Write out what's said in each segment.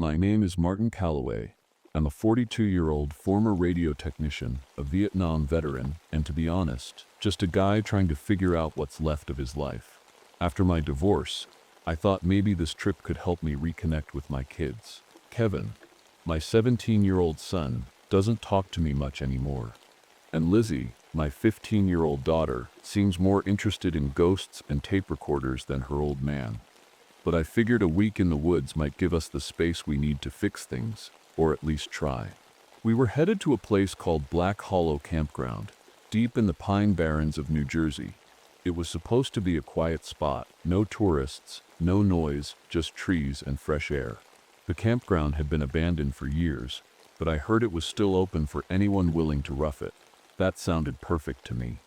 My name is Martin Calloway. I'm a 42-year-old former radio technician, a Vietnam veteran, and to be honest, just a guy trying to figure out what's left of his life. After my divorce, I thought maybe this trip could help me reconnect with my kids. Kevin, my 17-year-old son, doesn't talk to me much anymore. And Lizzie, my 15-year-old daughter, seems more interested in ghosts and tape recorders than her old man. But I figured a week in the woods might give us the space we need to fix things, or at least try. We were headed to a place called Black Hollow Campground, deep in the Pine Barrens of New Jersey. It was supposed to be a quiet spot, no tourists, no noise, just trees and fresh air. The campground had been abandoned for years, but I heard it was still open for anyone willing to rough it. That sounded perfect to me.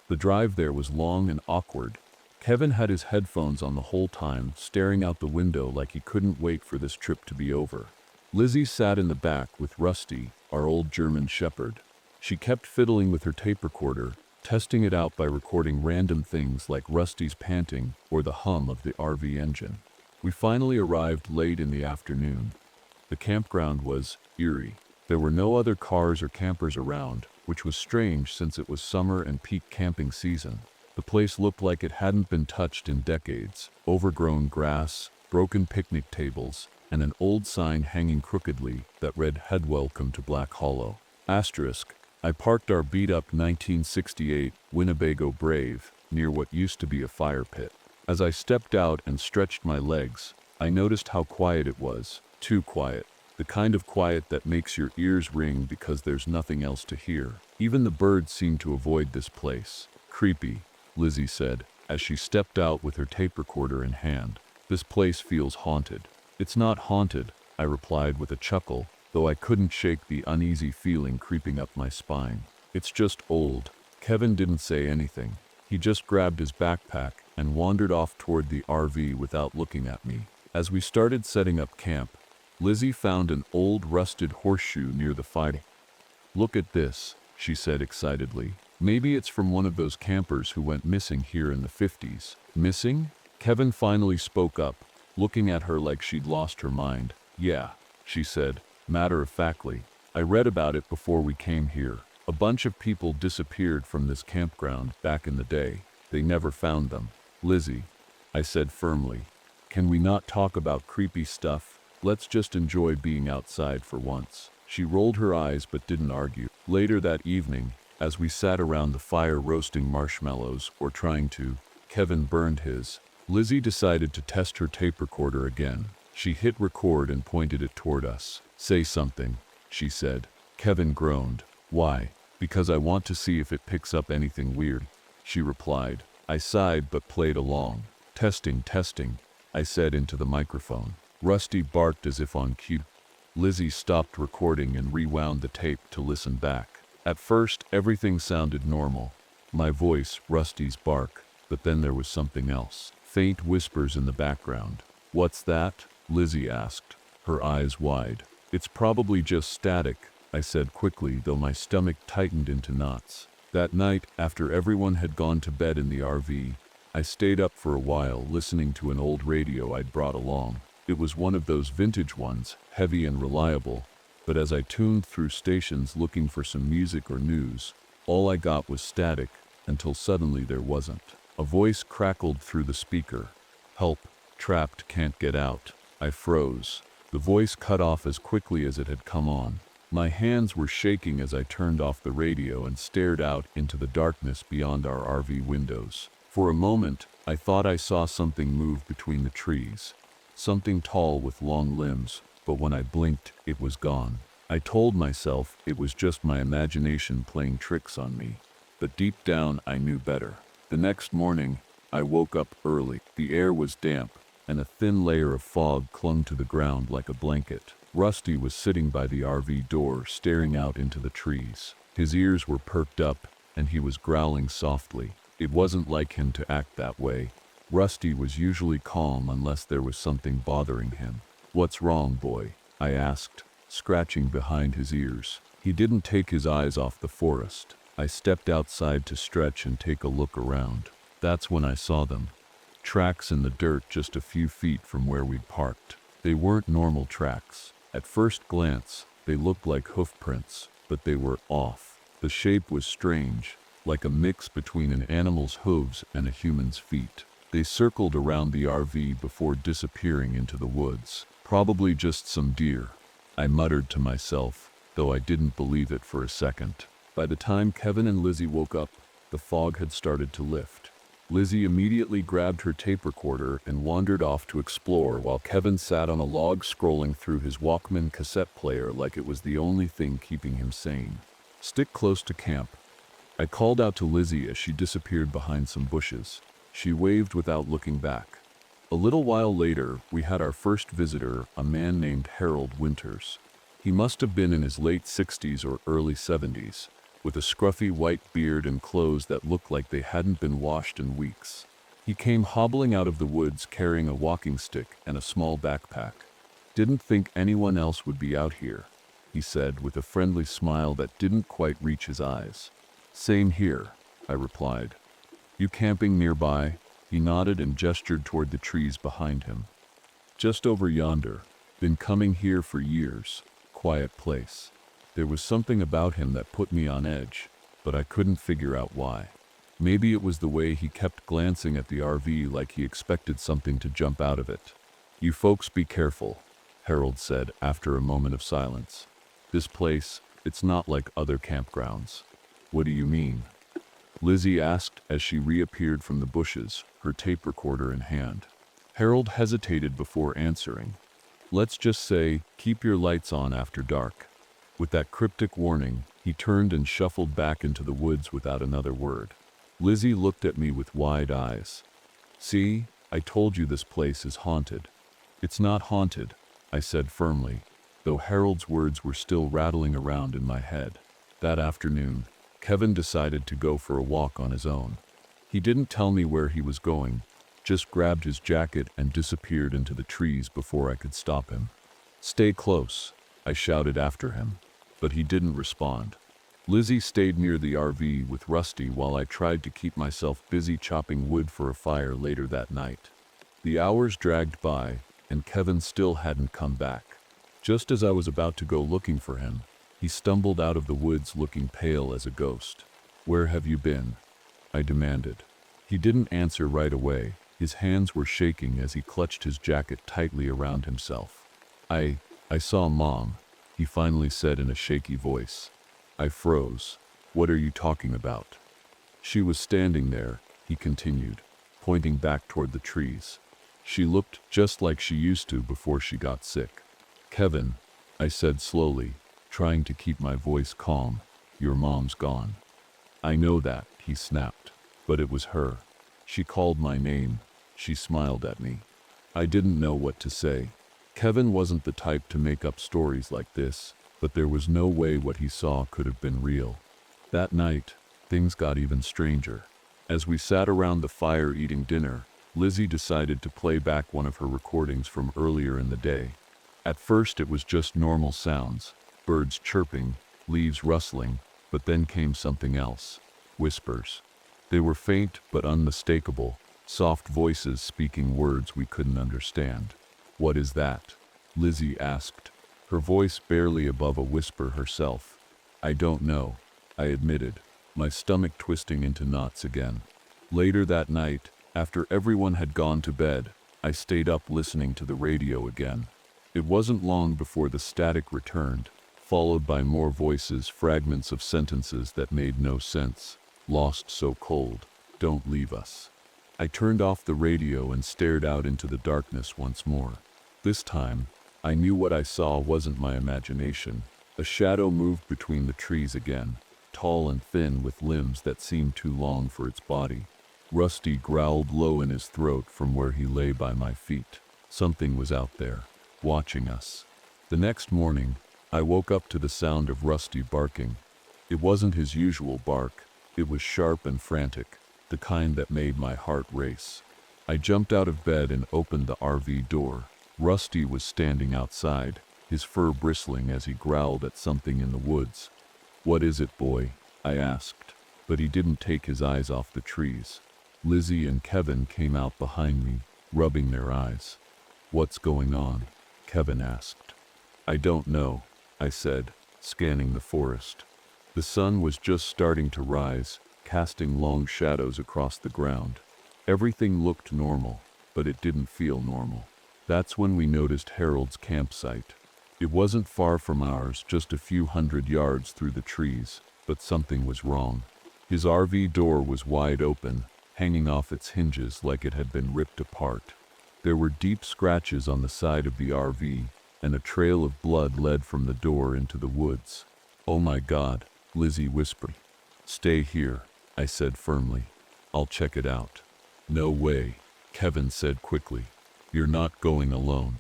The drive there was long and awkward. Kevin had his headphones on the whole time, staring out the window like he couldn't wait for this trip to be over. Lizzie sat in the back with Rusty, our old German shepherd. She kept fiddling with her tape recorder, testing it out by recording random things like Rusty's panting or the hum of the RV engine. We finally arrived late in the afternoon. The campground was eerie. There were no other cars or campers around, which was strange since it was summer and peak camping season. The place looked like it hadn't been touched in decades. Overgrown grass, broken picnic tables, and an old sign hanging crookedly that read "Head Welcome to Black Hollow." Asterisk. I parked our beat-up 1968 Winnebago Brave near what used to be a fire pit. As I stepped out and stretched my legs, I noticed how quiet it was. Too quiet. The kind of quiet that makes your ears ring because there's nothing else to hear. Even the birds seemed to avoid this place. Creepy, Lizzie said, as she stepped out with her tape recorder in hand. This place feels haunted. It's not haunted, I replied with a chuckle, though I couldn't shake the uneasy feeling creeping up my spine. It's just old. Kevin didn't say anything. He just grabbed his backpack and wandered off toward the RV without looking at me. As we started setting up camp, Lizzie found an old rusted horseshoe near the fire. "Look at this," she said excitedly. "Maybe it's from one of those campers who went missing here in the 50s. Missing?" Kevin finally spoke up, looking at her like she'd lost her mind. "Yeah," she said, matter-of-factly. "I read about it before we came here. A bunch of people disappeared from this campground back in the day. They never found them." "Lizzie," I said firmly, "can we not talk about creepy stuff? Let's just enjoy being outside for once." She rolled her eyes but didn't argue. Later that evening, as we sat around the fire roasting marshmallows or trying to, Kevin burned his, Lizzie decided to test her tape recorder again. She hit record and pointed it toward us. "Say something," she said. Kevin groaned. "Why?" "Because I want to see if it picks up anything weird," she replied. I sighed but played along. "Testing, testing," I said into the microphone. Rusty barked as if on cue. Lizzie stopped recording and rewound the tape to listen back. At first, everything sounded normal. My voice, Rusty's bark, but then there was something else. Faint whispers in the background. "What's that?" Lizzie asked, her eyes wide. "It's probably just static," I said quickly, though my stomach tightened into knots. That night, after everyone had gone to bed in the RV, I stayed up for a while listening to an old radio I'd brought along. It was one of those vintage ones, heavy and reliable, but as I tuned through stations looking for some music or news, all I got was static, until suddenly there wasn't. A voice crackled through the speaker. "Help, trapped, can't get out." I froze. The voice cut off as quickly as it had come on. My hands were shaking as I turned off the radio and stared out into the darkness beyond our RV windows. For a moment, I thought I saw something move between the trees. Something tall with long limbs, but when I blinked, it was gone. I told myself it was just my imagination playing tricks on me, but deep down I knew better. The next morning, I woke up early. The air was damp, and a thin layer of fog clung to the ground like a blanket. Rusty was sitting by the RV door, staring out into the trees. His ears were perked up, and he was growling softly. It wasn't like him to act that way. Rusty was usually calm unless there was something bothering him. "What's wrong, boy?" I asked, scratching behind his ears. He didn't take his eyes off the forest. I stepped outside to stretch and take a look around. That's when I saw them. Tracks in the dirt just a few feet from where we'd parked. They weren't normal tracks. At first glance, they looked like hoof prints, but they were off. The shape was strange, like a mix between an animal's hooves and a human's feet. They circled around the RV before disappearing into the woods. Probably just some deer, I muttered to myself, though I didn't believe it for a second. By the time Kevin and Lizzie woke up, the fog had started to lift. Lizzie immediately grabbed her tape recorder and wandered off to explore while Kevin sat on a log scrolling through his Walkman cassette player like it was the only thing keeping him sane. "Stick close to camp," I called out to Lizzie as she disappeared behind some bushes. She waved without looking back. A little while later, we had our first visitor, a man named Harold Winters. He must have been in his late 60s or early 70s, with a scruffy white beard and clothes that looked like they hadn't been washed in weeks. He came hobbling out of the woods carrying a walking stick and a small backpack. "Didn't think anyone else would be out here," he said with a friendly smile that didn't quite reach his eyes. "Same here," I replied. "You camping nearby?" He nodded and gestured toward the trees behind him. "Just over yonder. Been coming here for years. Quiet place." There was something about him that put me on edge, but I couldn't figure out why. Maybe it was the way he kept glancing at the RV like he expected something to jump out of it. "You folks be careful," Harold said after a moment of silence. "This place, it's not like other campgrounds." "What do you mean?" Lizzie asked as she reappeared from the bushes, her tape recorder in hand. Harold hesitated before answering. "Let's just say, keep your lights on after dark." With that cryptic warning, he turned and shuffled back into the woods without another word. Lizzie looked at me with wide eyes. "See, I told you this place is haunted." "It's not haunted," I said firmly, though Harold's words were still rattling around in my head. That afternoon, Kevin decided to go for a walk on his own. He didn't tell me where he was going, just grabbed his jacket and disappeared into the trees before I could stop him. "Stay close," I shouted after him, but he didn't respond. Lizzie stayed near the RV with Rusty while I tried to keep myself busy chopping wood for a fire later that night. The hours dragged by, and Kevin still hadn't come back. Just as I was about to go looking for him, he stumbled out of the woods looking pale as a ghost. "Where have you been?" I demanded. He didn't answer right away. His hands were shaking as he clutched his jacket tightly around himself. I saw Mom," he finally said in a shaky voice. I froze. "What are you talking about?" "She was standing there," he continued, pointing back toward the trees. "She looked just like she used to before she got sick." "Kevin," I said slowly, trying to keep my voice calm, "your mom's gone." "I know that," he snapped, "but it was her. She called my name. She smiled at me." I didn't know what to say. Kevin wasn't the type to make up stories like this, but there was no way what he saw could have been real. That night, things got even stranger. As we sat around the fire eating dinner, Lizzie decided to play back one of her recordings from earlier in the day. At first it was just normal sounds, birds chirping, leaves rustling, but then came something else. Whispers. They were faint but unmistakable, soft voices speaking words we couldn't understand. "What is that?" Lizzie asked, her voice barely above a whisper herself. "I don't know," I admitted, my stomach twisting into knots again. Later that night, after everyone had gone to bed, I stayed up listening to the radio again. It wasn't long before the static returned, followed by more voices, fragments of sentences that made no sense. "Lost so cold. Don't leave us." I turned off the radio and stared out into the darkness once more. This time, I knew what I saw wasn't my imagination. A shadow moved between the trees again, tall and thin with limbs that seemed too long for its body. Rusty growled low in his throat from where he lay by my feet. Something was out there, watching us. The next morning, I woke up to the sound of Rusty barking. It wasn't his usual bark. It was sharp and frantic, the kind that made my heart race. I jumped out of bed and opened the RV door. Rusty was standing outside, his fur bristling as he growled at something in the woods. "What is it, boy?" I asked, but he didn't take his eyes off the trees. Lizzie and Kevin came out behind me, rubbing their eyes. "What's going on?" Kevin asked. I don't know, I said, scanning the forest. The sun was just starting to rise, casting long shadows across the ground. Everything looked normal, but it didn't feel normal. That's when we noticed Harold's campsite. It wasn't far from ours, just a few hundred yards through the trees, but something was wrong. His RV door was wide open, hanging off its hinges like it had been ripped apart. There were deep scratches on the side of the RV, and a trail of blood led from the door into the woods. Oh my God, Lizzie whispered. Stay here, I said firmly. I'll check it out. No way, Kevin said quickly. You're not going alone.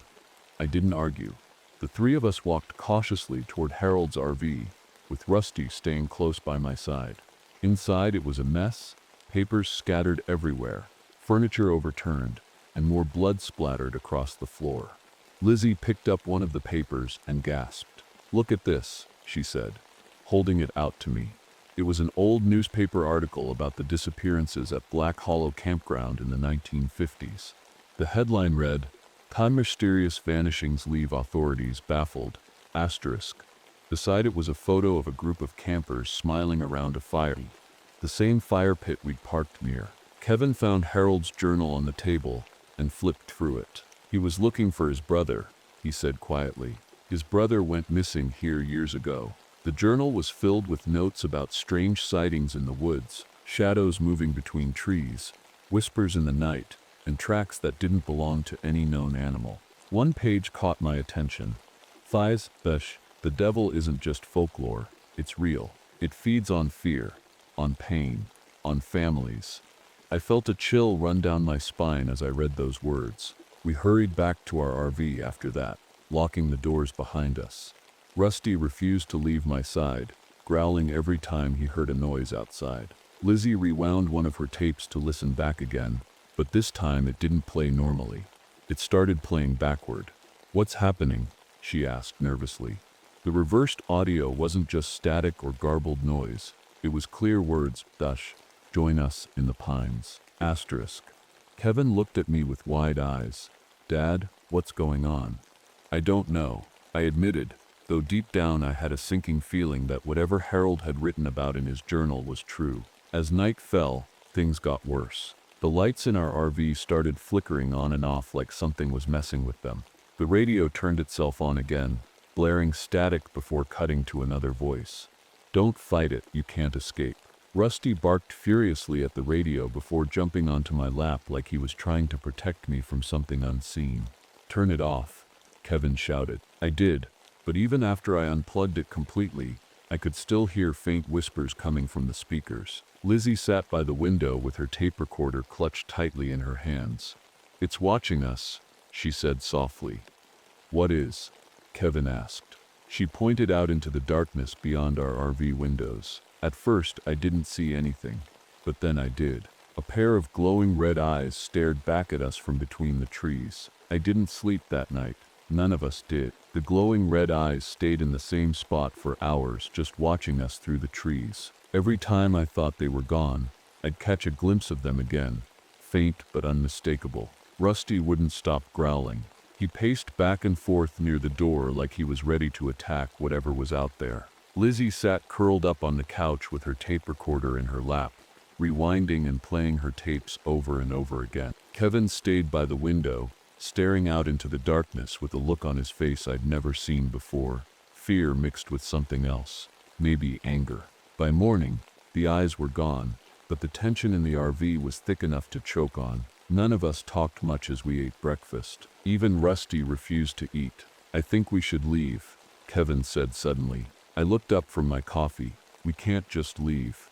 I didn't argue. The three of us walked cautiously toward Harold's RV, with Rusty staying close by my side. Inside it was a mess, papers scattered everywhere, furniture overturned, and more blood splattered across the floor. Lizzie picked up one of the papers and gasped. Look at this, she said, holding it out to me. It was an old newspaper article about the disappearances at Black Hollow Campground in the 1950s. The headline read, "Time Mysterious Vanishings Leave Authorities Baffled, **. Beside it was a photo of a group of campers smiling around a fire, the same fire pit we'd parked near. Kevin found Harold's journal on the table and flipped through it. He was looking for his brother, he said quietly. His brother went missing here years ago. The journal was filled with notes about strange sightings in the woods, shadows moving between trees, whispers in the night, and tracks that didn't belong to any known animal. One page caught my attention. Thighs, Besh, the devil isn't just folklore, it's real. It feeds on fear, on pain, on families. I felt a chill run down my spine as I read those words. We hurried back to our RV after that, locking the doors behind us. Rusty refused to leave my side, growling every time he heard a noise outside. Lizzie rewound one of her tapes to listen back again, but this time it didn't play normally. It started playing backward. What's happening? She asked nervously. The reversed audio wasn't just static or garbled noise. It was clear words, join us in the pines, *. Kevin looked at me with wide eyes. Dad, what's going on? I don't know, I admitted, though deep down I had a sinking feeling that whatever Harold had written about in his journal was true. As night fell, things got worse. The lights in our RV started flickering on and off like something was messing with them. The radio turned itself on again, blaring static before cutting to another voice. Don't fight it, you can't escape. Rusty barked furiously at the radio before jumping onto my lap like he was trying to protect me from something unseen. Turn it off, Kevin shouted. I did, but even after I unplugged it completely, I could still hear faint whispers coming from the speakers. Lizzie sat by the window with her tape recorder clutched tightly in her hands. It's watching us, she said softly. What is? Kevin asked. She pointed out into the darkness beyond our RV windows. At first, I didn't see anything, but then I did. A pair of glowing red eyes stared back at us from between the trees. I didn't sleep that night. None of us did. The glowing red eyes stayed in the same spot for hours, just watching us through the trees. Every time I thought they were gone, I'd catch a glimpse of them again, faint but unmistakable. Rusty wouldn't stop growling. He paced back and forth near the door like he was ready to attack whatever was out there. Lizzie sat curled up on the couch with her tape recorder in her lap, rewinding and playing her tapes over and over again. Kevin stayed by the window, staring out into the darkness with a look on his face I'd never seen before. Fear mixed with something else, maybe anger. By morning, the eyes were gone, but the tension in the RV was thick enough to choke on. None of us talked much as we ate breakfast. Even Rusty refused to eat. I think we should leave, Kevin said suddenly. I looked up from my coffee. We can't just leave.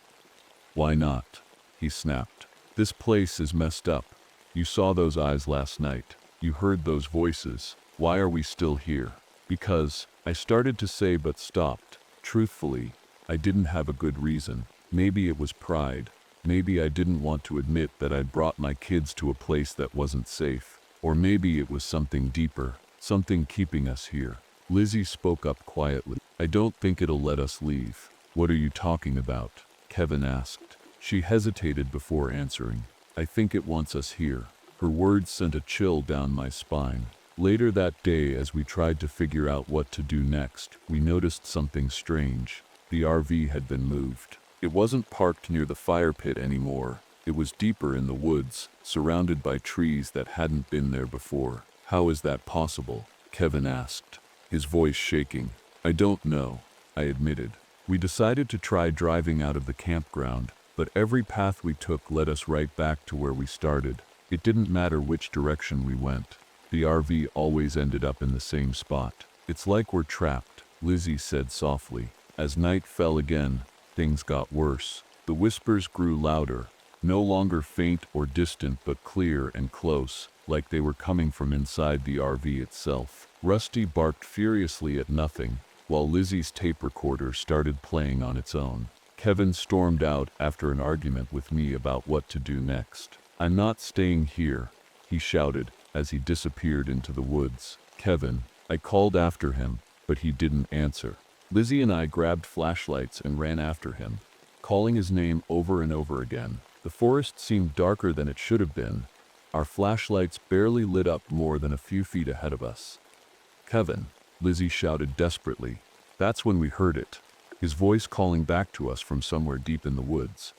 Why not? He snapped. This place is messed up. You saw those eyes last night. You heard those voices. Why are we still here? Because, I started to say but stopped. Truthfully, I didn't have a good reason. Maybe it was pride. Maybe I didn't want to admit that I'd brought my kids to a place that wasn't safe. Or maybe it was something deeper, something keeping us here. Lizzie spoke up quietly. I don't think it'll let us leave. What are you talking about? Kevin asked. She hesitated before answering. I think it wants us here. Her words sent a chill down my spine. Later that day, as we tried to figure out what to do next, we noticed something strange. The RV had been moved. It wasn't parked near the fire pit anymore. It was deeper in the woods, surrounded by trees that hadn't been there before. "How is that possible?" Kevin asked, his voice shaking. "I don't know," I admitted. We decided to try driving out of the campground, but every path we took led us right back to where we started. It didn't matter which direction we went. The RV always ended up in the same spot. "It's like we're trapped," Lizzie said softly. As night fell again, things got worse. The whispers grew louder, no longer faint or distant but clear and close, like they were coming from inside the RV itself. Rusty barked furiously at nothing, while Lizzie's tape recorder started playing on its own. Kevin stormed out after an argument with me about what to do next. "I'm not staying here," he shouted as he disappeared into the woods. "Kevin," I called after him, but he didn't answer. Lizzie and I grabbed flashlights and ran after him, calling his name over and over again. The forest seemed darker than it should have been. Our flashlights barely lit up more than a few feet ahead of us. "Kevin," Lizzie shouted desperately. That's when we heard it, his voice calling back to us from somewhere deep in the woods.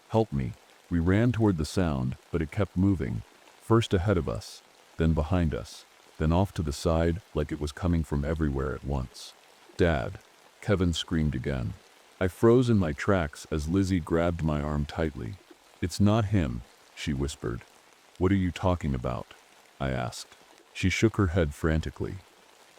"Help me." We ran toward the sound, but it kept moving, first ahead of us, then behind us, then off to the side, like it was coming from everywhere at once. "Dad," Kevin screamed again. I froze in my tracks as Lizzie grabbed my arm tightly. "It's not him," she whispered. "What are you talking about?" I asked. She shook her head frantically.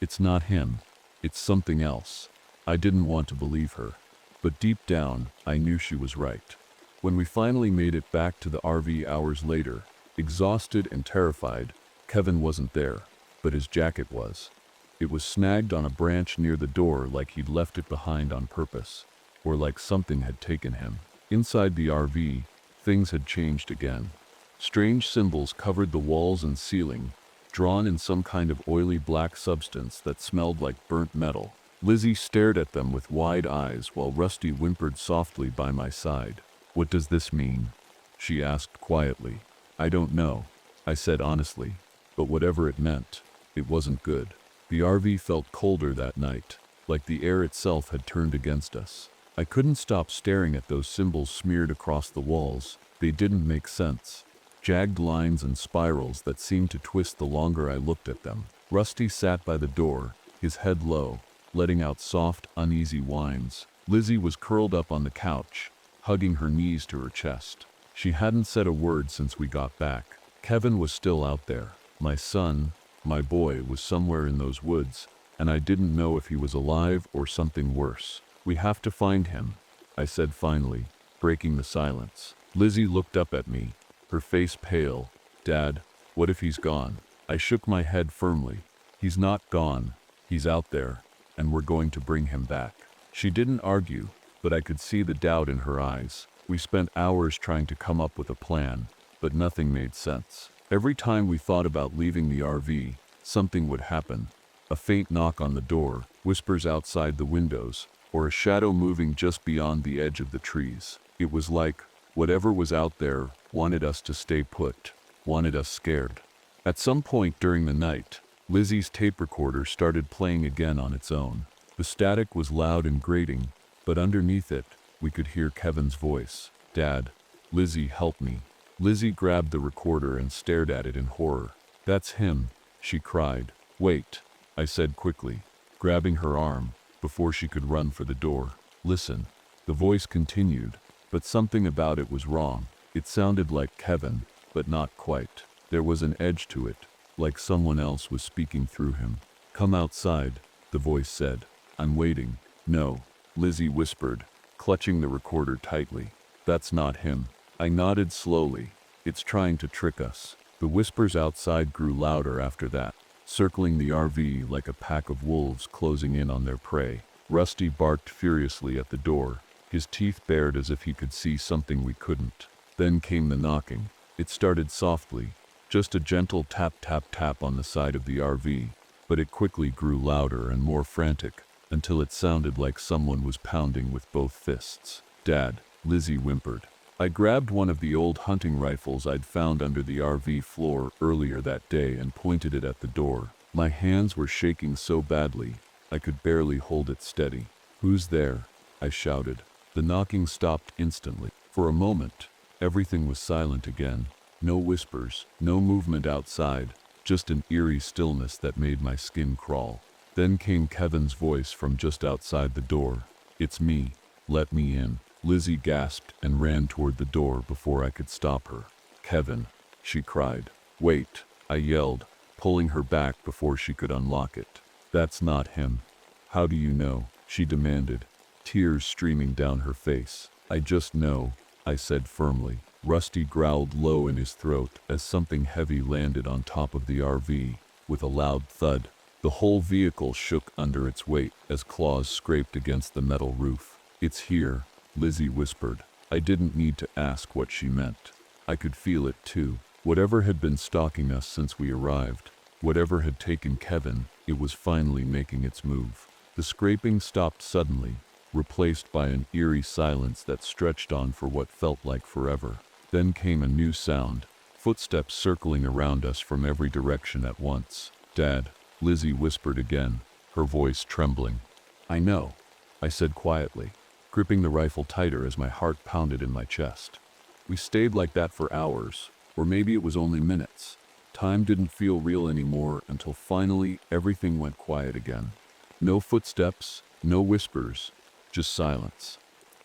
"It's not him. It's something else." I didn't want to believe her, but deep down, I knew she was right. When we finally made it back to the RV hours later, exhausted and terrified, Kevin wasn't there, but his jacket was. It was snagged on a branch near the door like he'd left it behind on purpose, or like something had taken him. Inside the RV, things had changed again. Strange symbols covered the walls and ceiling, drawn in some kind of oily black substance that smelled like burnt metal. Lizzie stared at them with wide eyes while Rusty whimpered softly by my side. "What does this mean?" she asked quietly. "I don't know," I said honestly, but whatever it meant, it wasn't good. The RV felt colder that night, like the air itself had turned against us. I couldn't stop staring at those symbols smeared across the walls. They didn't make sense. Jagged lines and spirals that seemed to twist the longer I looked at them. Rusty sat by the door, his head low, letting out soft, uneasy whines. Lizzie was curled up on the couch, hugging her knees to her chest. She hadn't said a word since we got back. Kevin was still out there. My son, my boy, was somewhere in those woods, and I didn't know if he was alive or something worse. "We have to find him," I said finally, breaking the silence. Lizzie looked up at me, her face pale. "Dad, what if he's gone?" I shook my head firmly. "He's not gone. He's out there, and we're going to bring him back." She didn't argue, but I could see the doubt in her eyes. We spent hours trying to come up with a plan, but nothing made sense. Every time we thought about leaving the RV, something would happen. A faint knock on the door, whispers outside the windows, or a shadow moving just beyond the edge of the trees. It was like whatever was out there wanted us to stay put, wanted us scared. At some point during the night, Lizzie's tape recorder started playing again on its own. The static was loud and grating, but underneath it, we could hear Kevin's voice. "Dad, Lizzie, help me." Lizzie grabbed the recorder and stared at it in horror. "That's him," she cried. "Wait," I said quickly, grabbing her arm before she could run for the door. "Listen." The voice continued, but something about it was wrong. It sounded like Kevin, but not quite. There was an edge to it, like someone else was speaking through him. "Come outside," the voice said. "I'm waiting." "No," Lizzie whispered, clutching the recorder tightly. "That's not him." I nodded slowly. "It's trying to trick us." The whispers outside grew louder after that, circling the RV like a pack of wolves closing in on their prey. Rusty barked furiously at the door, his teeth bared as if he could see something we couldn't. Then came the knocking. It started softly, just a gentle tap tap tap on the side of the RV, but it quickly grew louder and more frantic, until it sounded like someone was pounding with both fists. "Dad," Lizzie whimpered. I grabbed one of the old hunting rifles I'd found under the RV floor earlier that day and pointed it at the door. My hands were shaking so badly, I could barely hold it steady. "Who's there?" I shouted. The knocking stopped instantly. For a moment, everything was silent again. No whispers, no movement outside, just an eerie stillness that made my skin crawl. Then came Kevin's voice from just outside the door. "It's me. Let me in." Lizzie gasped and ran toward the door before I could stop her. "Kevin," she cried. "Wait," I yelled, pulling her back before she could unlock it. "That's not him." "How do you know?" she demanded, tears streaming down her face. "I just know," I said firmly. Rusty growled low in his throat as something heavy landed on top of the RV. With a loud thud, the whole vehicle shook under its weight as claws scraped against the metal roof. "It's here," Lizzie whispered. I didn't need to ask what she meant. I could feel it too. Whatever had been stalking us since we arrived, whatever had taken Kevin, it was finally making its move. The scraping stopped suddenly, replaced by an eerie silence that stretched on for what felt like forever. Then came a new sound, footsteps circling around us from every direction at once. "Dad," Lizzie whispered again, her voice trembling. "I know," I said quietly, gripping the rifle tighter as my heart pounded in my chest. We stayed like that for hours, or maybe it was only minutes. Time didn't feel real anymore until finally everything went quiet again. No footsteps, no whispers, just silence.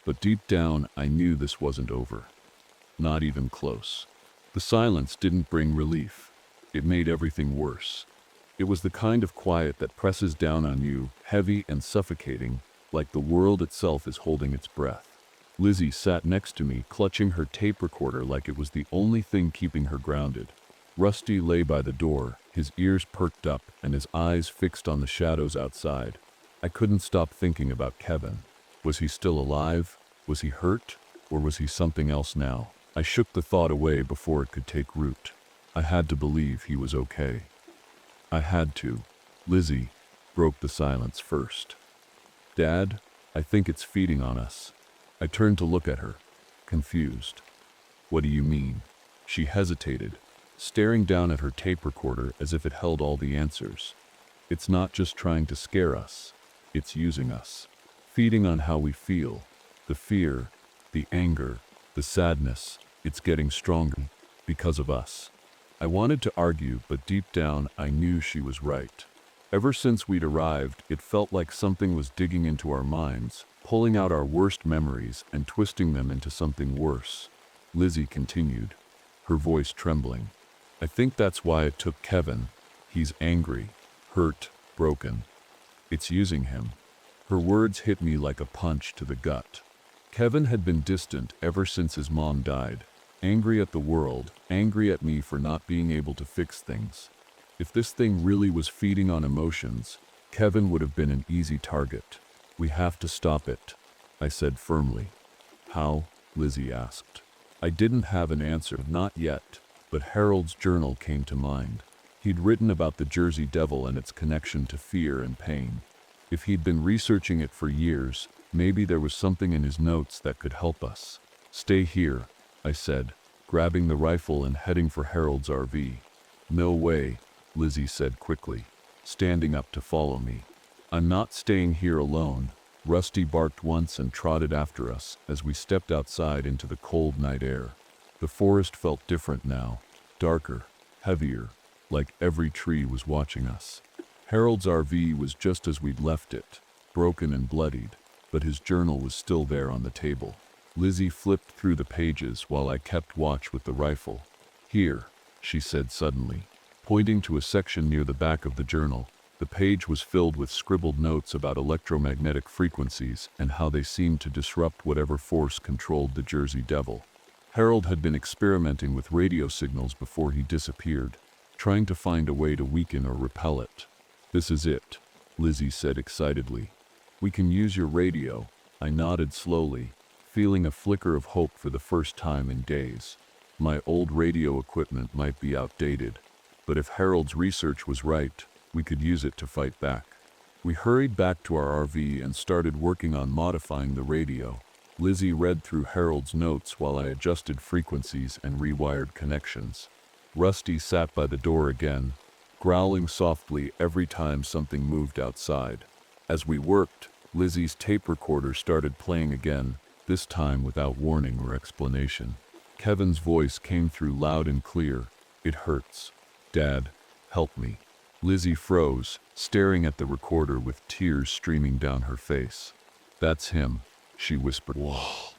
But deep down, I knew this wasn't over. Not even close. The silence didn't bring relief. It made everything worse. It was the kind of quiet that presses down on you, heavy and suffocating, like the world itself is holding its breath. Lizzie sat next to me, clutching her tape recorder like it was the only thing keeping her grounded. Rusty lay by the door, his ears perked up and his eyes fixed on the shadows outside. I couldn't stop thinking about Kevin. Was he still alive? Was he hurt? Or was he something else now? I shook the thought away before it could take root. I had to believe he was okay. I had to. Lizzie broke the silence first. "Dad, I think it's feeding on us." I turned to look at her, confused. "What do you mean?" She hesitated, staring down at her tape recorder as if it held all the answers. "It's not just trying to scare us. It's using us. Feeding on how we feel. The fear, the anger, the sadness. It's getting stronger because of us." I wanted to argue, but deep down I knew she was right. Ever since we'd arrived, it felt like something was digging into our minds, pulling out our worst memories and twisting them into something worse. Lizzie continued, her voice trembling. "I think that's why it took Kevin. He's angry, hurt, broken. It's using him." Her words hit me like a punch to the gut. Kevin had been distant ever since his mom died. Angry at the world, angry at me for not being able to fix things. If this thing really was feeding on emotions, Kevin would have been an easy target. "We have to stop it," I said firmly. "How?" Lizzie asked. I didn't have an answer, not yet, but Harold's journal came to mind. He'd written about the Jersey Devil and its connection to fear and pain. If he'd been researching it for years, maybe there was something in his notes that could help us. "Stay here," I said, grabbing the rifle and heading for Harold's RV. "No way," Lizzie said quickly, standing up to follow me. "I'm not staying here alone." Rusty barked once and trotted after us as we stepped outside into the cold night air. The forest felt different now, darker, heavier, like every tree was watching us. Harold's RV was just as we'd left it, broken and bloodied, but his journal was still there on the table. Lizzie flipped through the pages while I kept watch with the rifle. "Here," she said suddenly, pointing to a section near the back of the journal. The page was filled with scribbled notes about electromagnetic frequencies and how they seemed to disrupt whatever force controlled the Jersey Devil. Harold had been experimenting with radio signals before he disappeared, trying to find a way to weaken or repel it. "This is it," Lizzie said excitedly. "We can use your radio." I nodded slowly, feeling a flicker of hope for the first time in days. My old radio equipment might be outdated, but if Harold's research was right, we could use it to fight back. We hurried back to our RV and started working on modifying the radio. Lizzie read through Harold's notes while I adjusted frequencies and rewired connections. Rusty sat by the door again, growling softly every time something moved outside. As we worked, Lizzie's tape recorder started playing again, this time without warning or explanation. Kevin's voice came through loud and clear. "It hurts. Dad, help me." Lizzie froze, staring at the recorder with tears streaming down her face. "That's him," she whispered. "Whoa."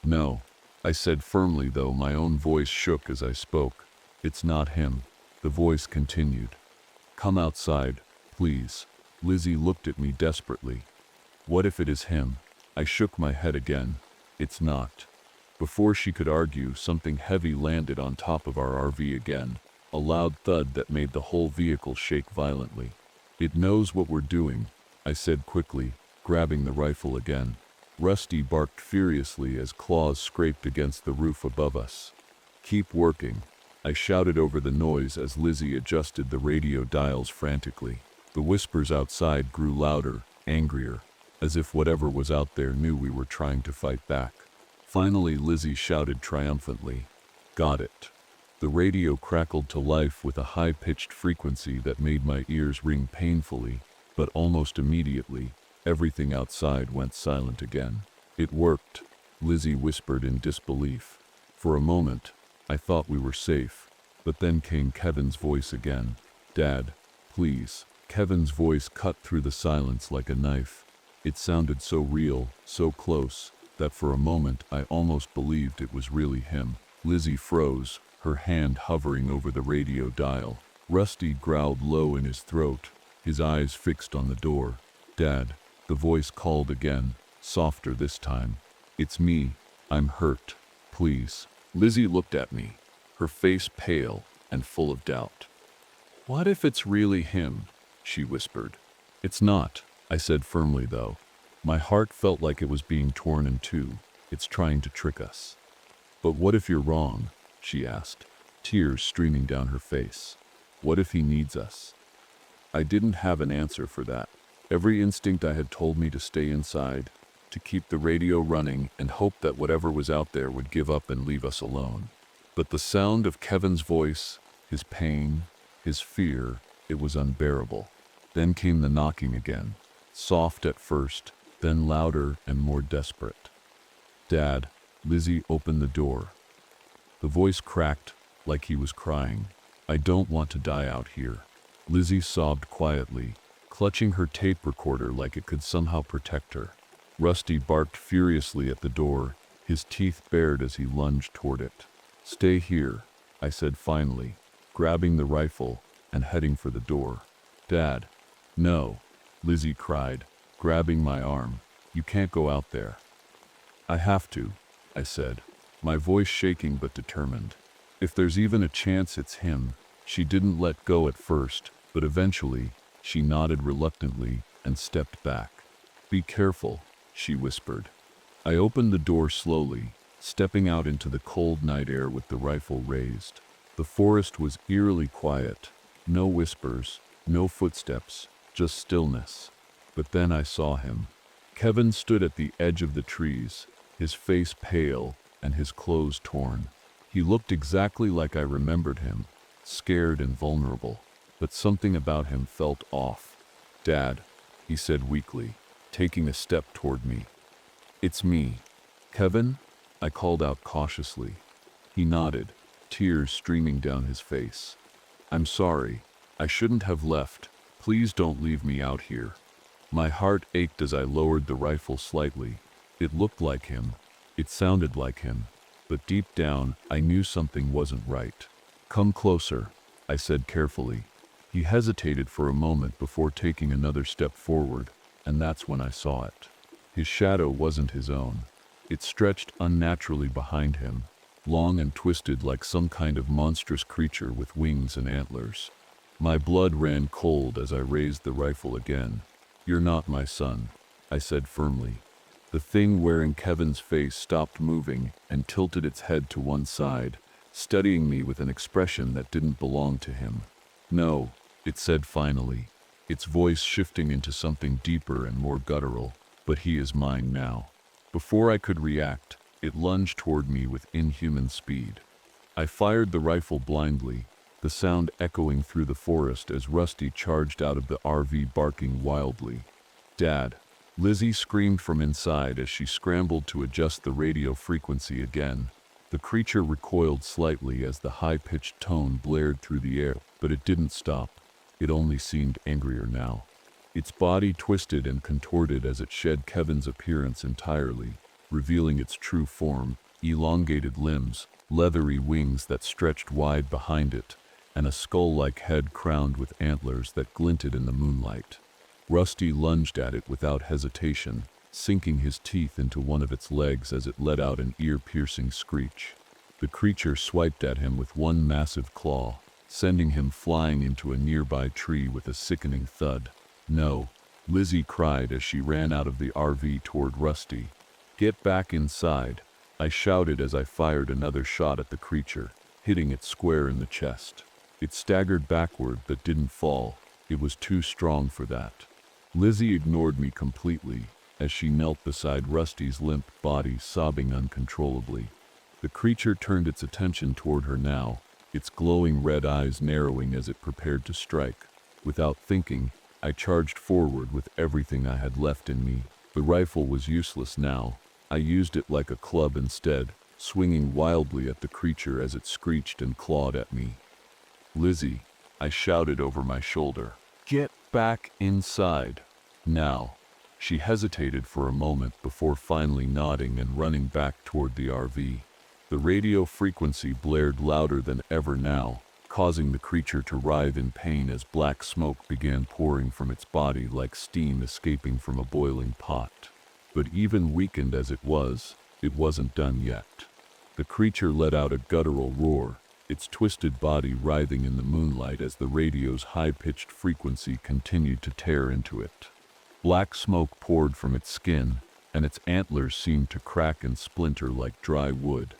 "No," I said firmly, though my own voice shook as I spoke. "It's not him." The voice continued. "Come outside, please." Lizzie looked at me desperately. "What if it is him?" I shook my head again. "It's not." Before she could argue, something heavy landed on top of our RV again, a loud thud that made the whole vehicle shake violently. "It knows what we're doing," I said quickly, grabbing the rifle again. Rusty barked furiously as claws scraped against the roof above us. "Keep working," I shouted over the noise as Lizzie adjusted the radio dials frantically. The whispers outside grew louder, angrier, as if whatever was out there knew we were trying to fight back. Finally, Lizzie shouted triumphantly, "Got it." The radio crackled to life with a high-pitched frequency that made my ears ring painfully, but almost immediately, everything outside went silent again. "It worked," Lizzie whispered in disbelief. For a moment, I thought we were safe, but then came Kevin's voice again. "Dad, please." Kevin's voice cut through the silence like a knife. It sounded so real, so close, that for a moment I almost believed it was really him. Lizzie froze, her hand hovering over the radio dial. Rusty growled low in his throat, his eyes fixed on the door. "Dad," the voice called again, softer this time. "It's me. I'm hurt. Please." Lizzie looked at me, her face pale and full of doubt. "What if it's really him?" she whispered. "It's not," I said firmly, though. My heart felt like it was being torn in two. "It's trying to trick us." "But what if you're wrong?" she asked, tears streaming down her face. "What if he needs us?" I didn't have an answer for that. Every instinct I had told me to stay inside, to keep the radio running and hope that whatever was out there would give up and leave us alone. But the sound of Kevin's voice, his pain, his fear, it was unbearable. Then came the knocking again, soft at first, then louder and more desperate. "Dad." Lizzie opened the door. The voice cracked like he was crying. "I don't want to die out here." Lizzie sobbed quietly, clutching her tape recorder like it could somehow protect her. Rusty barked furiously at the door, his teeth bared as he lunged toward it. "Stay here," I said finally, grabbing the rifle and heading for the door. "Dad." "No," Lizzie cried, grabbing my arm. "You can't go out there." "I have to," I said, my voice shaking but determined. "If there's even a chance it's him." She didn't let go at first, but eventually, she nodded reluctantly and stepped back. "Be careful," she whispered. I opened the door slowly, stepping out into the cold night air with the rifle raised. The forest was eerily quiet. No whispers, no footsteps, just stillness. But then I saw him. Kevin stood at the edge of the trees, his face pale and his clothes torn. He looked exactly like I remembered him, scared and vulnerable, but something about him felt off. "Dad," he said weakly, taking a step toward me. "It's me." "Kevin?" I called out cautiously. He nodded, tears streaming down his face. "I'm sorry. I shouldn't have left. Please don't leave me out here." My heart ached as I lowered the rifle slightly. It looked like him. It sounded like him. But deep down, I knew something wasn't right. "Come closer," I said carefully. He hesitated for a moment before taking another step forward, and that's when I saw it. His shadow wasn't his own. It stretched unnaturally behind him, long and twisted like some kind of monstrous creature with wings and antlers. My blood ran cold as I raised the rifle again. "You're not my son," I said firmly. The thing wearing Kevin's face stopped moving and tilted its head to one side, studying me with an expression that didn't belong to him. "No," it said finally, its voice shifting into something deeper and more guttural, "but he is mine now." Before I could react, it lunged toward me with inhuman speed. I fired the rifle blindly, the sound echoing through the forest as Rusty charged out of the RV barking wildly. "Dad!" Lizzie screamed from inside as she scrambled to adjust the radio frequency again. The creature recoiled slightly as the high-pitched tone blared through the air, but it didn't stop. It only seemed angrier now. Its body twisted and contorted as it shed Kevin's appearance entirely, revealing its true form: elongated limbs, leathery wings that stretched wide behind it, and a skull-like head crowned with antlers that glinted in the moonlight. Rusty lunged at it without hesitation, sinking his teeth into one of its legs as it let out an ear-piercing screech. The creature swiped at him with one massive claw, sending him flying into a nearby tree with a sickening thud. "No!" Lizzie cried as she ran out of the RV toward Rusty. "Get back inside!" I shouted as I fired another shot at the creature, hitting it square in the chest. It staggered backward but didn't fall. It was too strong for that. Lizzie ignored me completely as she knelt beside Rusty's limp body, sobbing uncontrollably. The creature turned its attention toward her now, its glowing red eyes narrowing as it prepared to strike. Without thinking, I charged forward with everything I had left in me. The rifle was useless now. I used it like a club instead, swinging wildly at the creature as it screeched and clawed at me. "Lizzie!" I shouted over my shoulder. "Get back inside! Now!" She hesitated for a moment before finally nodding and running back toward the RV. The radio frequency blared louder than ever now, causing the creature to writhe in pain as black smoke began pouring from its body like steam escaping from a boiling pot. But even weakened as it wasn't done yet. The creature let out a guttural roar, its twisted body writhing in the moonlight as the radio's high-pitched frequency continued to tear into it. Black smoke poured from its skin, and its antlers seemed to crack and splinter like dry wood.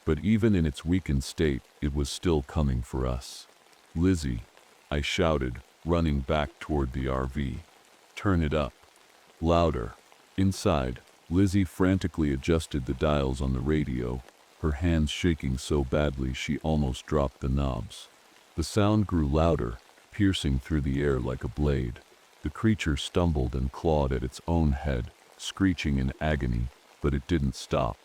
But even in its weakened state, it was still coming for us. "Lizzie!" I shouted, running back toward the RV. "Turn it up." Louder. Inside, Lizzie frantically adjusted the dials on the radio, her hands shaking so badly she almost dropped the knobs. The sound grew louder, piercing through the air like a blade. The creature stumbled and clawed at its own head, screeching in agony, but it didn't stop.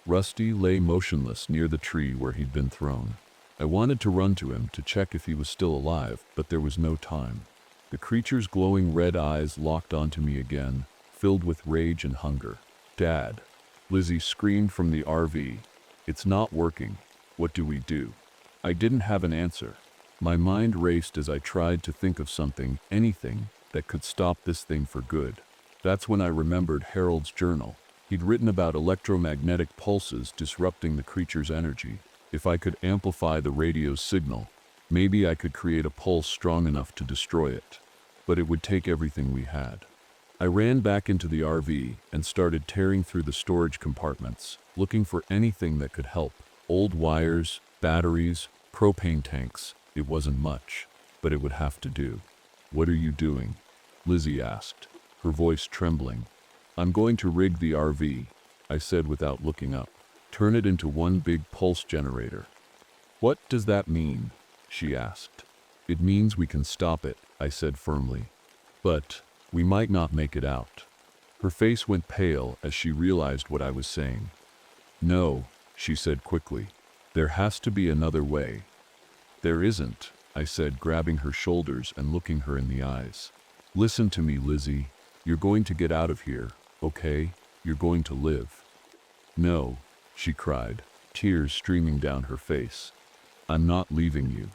Rusty lay motionless near the tree where he'd been thrown. I wanted to run to him to check if he was still alive, but there was no time. The creature's glowing red eyes locked onto me again, filled with rage and hunger. "Dad!" Lizzie screamed from the RV. "It's not working. What do we do?" I didn't have an answer. My mind raced as I tried to think of something, anything, that could stop this thing for good. That's when I remembered Harold's journal. He'd written about electromagnetic pulses disrupting the creature's energy. If I could amplify the radio's signal, maybe I could create a pulse strong enough to destroy it. But it would take everything we had. I ran back into the RV and started tearing through the storage compartments, looking for anything that could help. Old wires, batteries, propane tanks. It wasn't much, but it would have to do. "What are you doing?" Lizzie asked, her voice trembling. "I'm going to rig the RV," I said without looking up. "Turn it into one big pulse generator." "What does that mean?" she asked. "It means we can stop it," I said firmly. "But we might not make it out." Her face went pale as she realized what I was saying. "No," she said quickly. "There has to be another way." "There isn't," I said, grabbing her shoulders and looking her in the eyes. "Listen to me, Lizzie. You're going to get out of here, okay? You're going to live." "No," she cried, tears streaming down her face. "I'm not leaving you.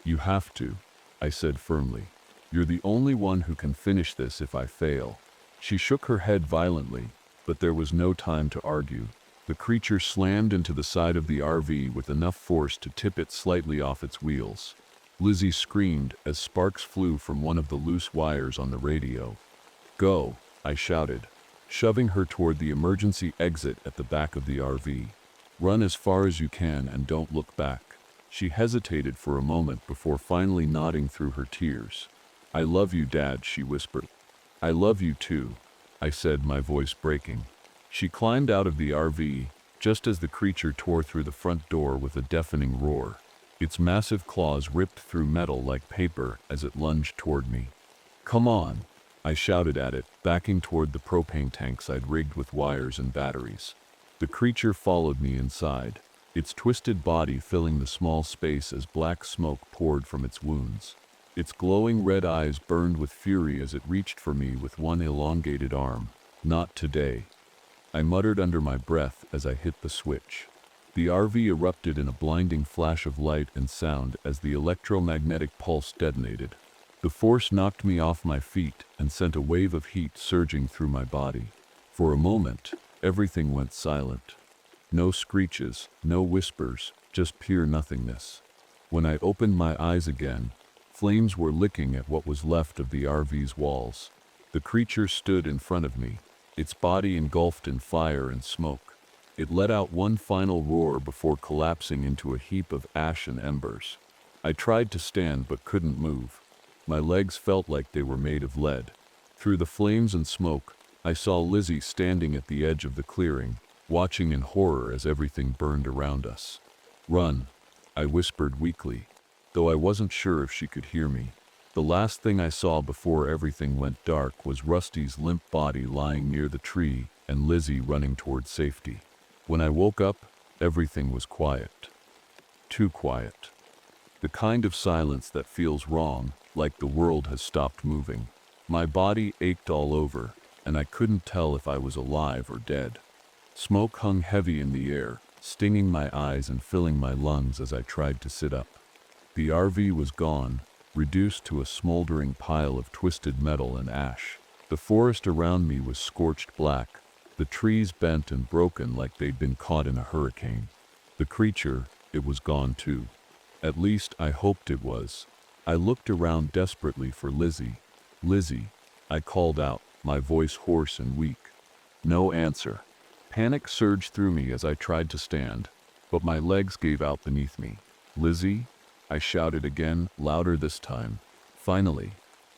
You have to," I said firmly. "You're the only one who can finish this if I fail." She shook her head violently, but there was no time to argue. The creature slammed into the side of the RV with enough force to tip it slightly off its wheels. Lizzie screamed as sparks flew from one of the loose wires on the radio. "Go," I shouted, shoving her toward the emergency exit at the back of the RV. "Run as far as you can and don't look back." She hesitated for a moment before finally nodding through her tears. "I love you, Dad," she whispered. "I love you too," I said, my voice breaking. She climbed out of the RV, just as the creature tore through the front door with a deafening roar. Its massive claws ripped through metal like paper as it lunged toward me. "Come on!" I shouted at it, backing toward the propane tanks I'd rigged with wires and batteries. The creature followed me inside, its twisted body filling the small space as black smoke poured from its wounds. Its glowing red eyes burned with fury as it reached for me with one elongated arm. "Not today," I muttered under my breath as I hit the switch. The RV erupted in a blinding flash of light and sound as the electromagnetic pulse detonated. The force knocked me off my feet and sent a wave of heat surging through my body. For a moment, everything went silent. No screeches, no whispers, just pure nothingness. When I opened my eyes again, flames were licking at what was left of the RV's walls. The creature stood in front of me, its body engulfed in fire and smoke. It let out one final roar before collapsing into a heap of ash and embers. I tried to stand but couldn't move. My legs felt like they were made of lead. Through the flames and smoke, I saw Lizzie standing at the edge of the clearing, watching in horror as everything burned around us. "Run," I whispered weakly, though I wasn't sure if she could hear me. The last thing I saw before everything went dark was Rusty's limp body lying near the tree and Lizzie running toward safety. When I woke up, everything was quiet. Too quiet. The kind of silence that feels wrong, like the world has stopped moving. My body ached all over, and I couldn't tell if I was alive or dead. Smoke hung heavy in the air, stinging my eyes and filling my lungs as I tried to sit up. The RV was gone, reduced to a smoldering pile of twisted metal and ash. The forest around me was scorched black, the trees bent and broken like they'd been caught in a hurricane. The creature, it was gone too. At least I hoped it was. I looked around desperately for Lizzie. "Lizzie," I called out, my voice hoarse and weak. No answer. Panic surged through me as I tried to stand, but my legs gave out beneath me. "Lizzie?" I shouted again, louder this time. Finally,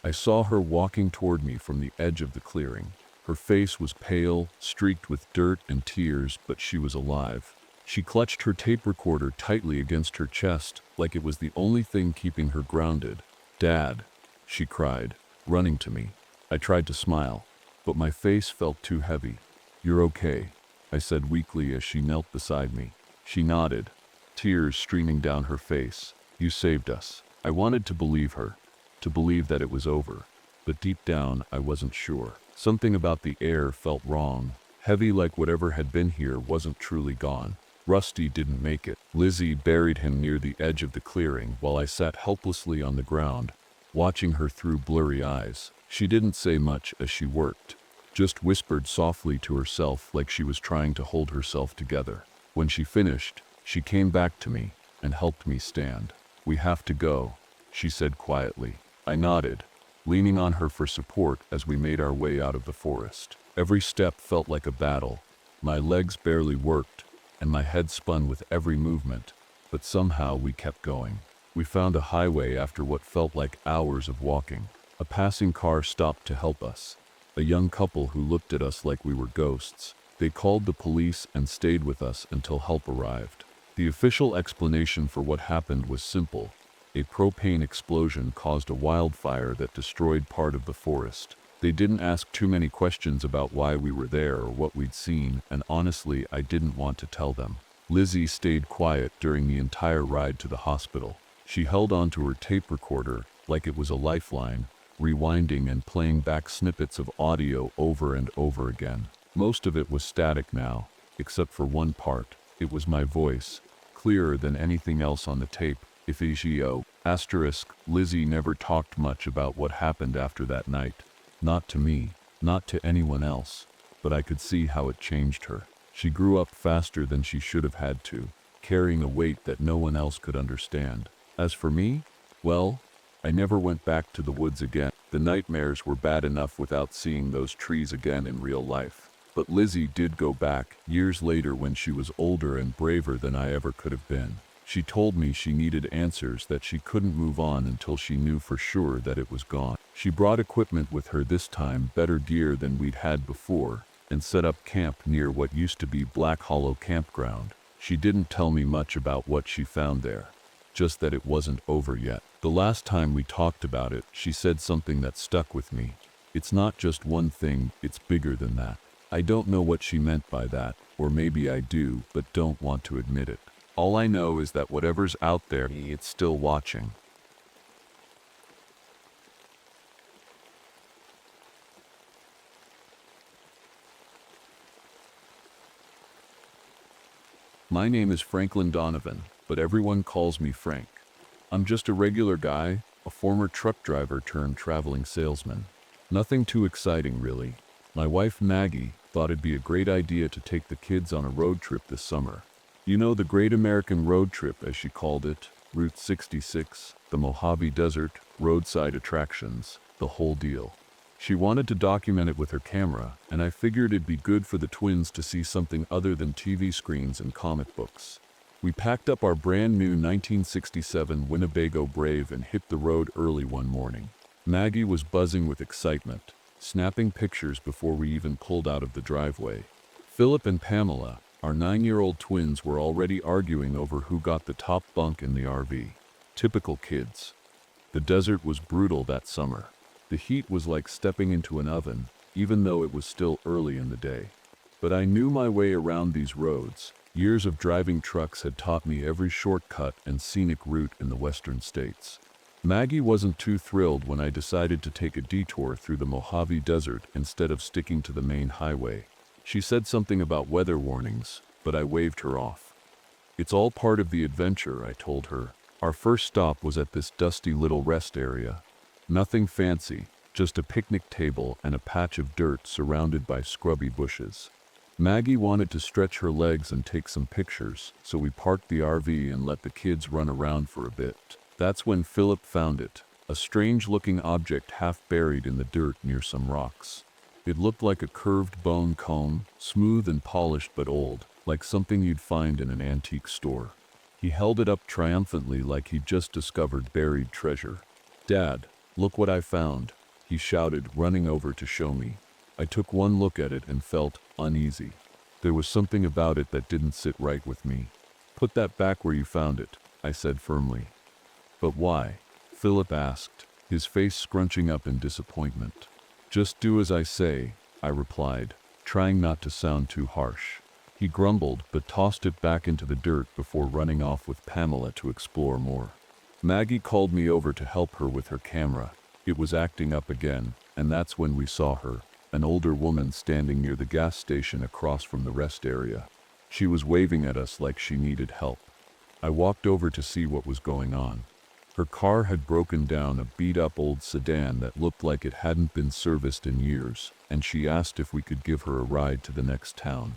I saw her walking toward me from the edge of the clearing. Her face was pale, streaked with dirt and tears, but she was alive. She clutched her tape recorder tightly against her chest, like it was the only thing keeping her grounded. "Dad," she cried, running to me. I tried to smile, but my face felt too heavy. "You're okay," I said weakly as she knelt beside me. She nodded, tears streaming down her face. "You saved us." I wanted to believe her, to believe that it was over, but deep down I wasn't sure. Something about the air felt wrong, heavy like whatever had been here wasn't truly gone. Rusty didn't make it. Lizzie buried him near the edge of the clearing while I sat helplessly on the ground, watching her through blurry eyes. She didn't say much as she worked, just whispered softly to herself like she was trying to hold herself together. When she finished, she came back to me and helped me stand. "We have to go," she said quietly. I nodded, leaning on her for support as we made our way out of the forest. Every step felt like a battle. My legs barely worked, and my head spun with every movement, but somehow we kept going. We found a highway after what felt like hours of walking. A passing car stopped to help us. A young couple who looked at us like we were ghosts. They called the police and stayed with us until help arrived. The official explanation for what happened was simple. A propane explosion caused a wildfire that destroyed part of the forest. They didn't ask too many questions about why we were there or what we'd seen, and honestly, I didn't want to tell them. Lizzie stayed quiet during the entire ride to the hospital. She held onto her tape recorder like it was a lifeline, rewinding and playing back snippets of audio over and over again. Most of it was static now, except for one part. It was my voice, clearer than anything else on the tape. Ifigio, *, Lizzie never talked much about what happened after that night. Not to me, not to anyone else, but I could see how it changed her. She grew up faster than she should have had to, carrying a weight that no one else could understand. As for me, well, I never went back to the woods again. The nightmares were bad enough without seeing those trees again in real life. But Lizzie did go back, years later when she was older and braver than I ever could have been. She told me she needed answers, that she couldn't move on until she knew for sure that it was gone. She brought equipment with her this time, better gear than we'd had before, and set up camp near what used to be Black Hollow Campground. She didn't tell me much about what she found there. just that it wasn't over yet. The last time we talked about it, she said something that stuck with me. It's not just one thing, it's bigger than that. I don't know what she meant by that, or maybe I do, but don't want to admit it. All I know is that whatever's out there, it's still watching. My name is Franklin Donovan, but everyone calls me Frank. I'm just a regular guy, a former truck driver turned traveling salesman. Nothing too exciting, really. My wife Maggie thought it'd be a great idea to take the kids on a road trip this summer. You know, the Great American Road Trip, as she called it, Route 66, the Mojave Desert, roadside attractions, the whole deal. She wanted to document it with her camera, and I figured it'd be good for the twins to see something other than TV screens and comic books. We packed up our brand new 1967 Winnebago Brave and hit the road early one morning. Maggie was buzzing with excitement, snapping pictures before we even pulled out of the driveway. Philip and Pamela, our 9-year-old twins, were already arguing over who got the top bunk in the RV. Typical kids. The desert was brutal that summer. The heat was like stepping into an oven, even though it was still early in the day. But I knew my way around these roads. Years of driving trucks had taught me every shortcut and scenic route in the western states. Maggie wasn't too thrilled when I decided to take a detour through the Mojave Desert instead of sticking to the main highway. She said something about weather warnings, but I waved her off. It's all part of the adventure, I told her. Our first stop was at this dusty little rest area. Nothing fancy, just a picnic table and a patch of dirt surrounded by scrubby bushes. Maggie wanted to stretch her legs and take some pictures, so we parked the RV and let the kids run around for a bit. That's when Philip found it, a strange-looking object half buried in the dirt near some rocks. It looked like a curved bone comb, smooth and polished but old, like something you'd find in an antique store. He held it up triumphantly like he'd just discovered buried treasure. "Dad, look what I found," he shouted, running over to show me. I took one look at it and felt uneasy. There was something about it that didn't sit right with me. "Put that back where you found it," I said firmly. "But why?" Philip asked, his face scrunching up in disappointment. "Just do as I say," I replied, trying not to sound too harsh. He grumbled but tossed it back into the dirt before running off with Pamela to explore more. Maggie called me over to help her with her camera. It was acting up again, and that's when we saw her, an older woman standing near the gas station across from the rest area. She was waving at us like she needed help. I walked over to see what was going on. Her car had broken down, a beat-up old sedan that looked like it hadn't been serviced in years, and she asked if we could give her a ride to the next town.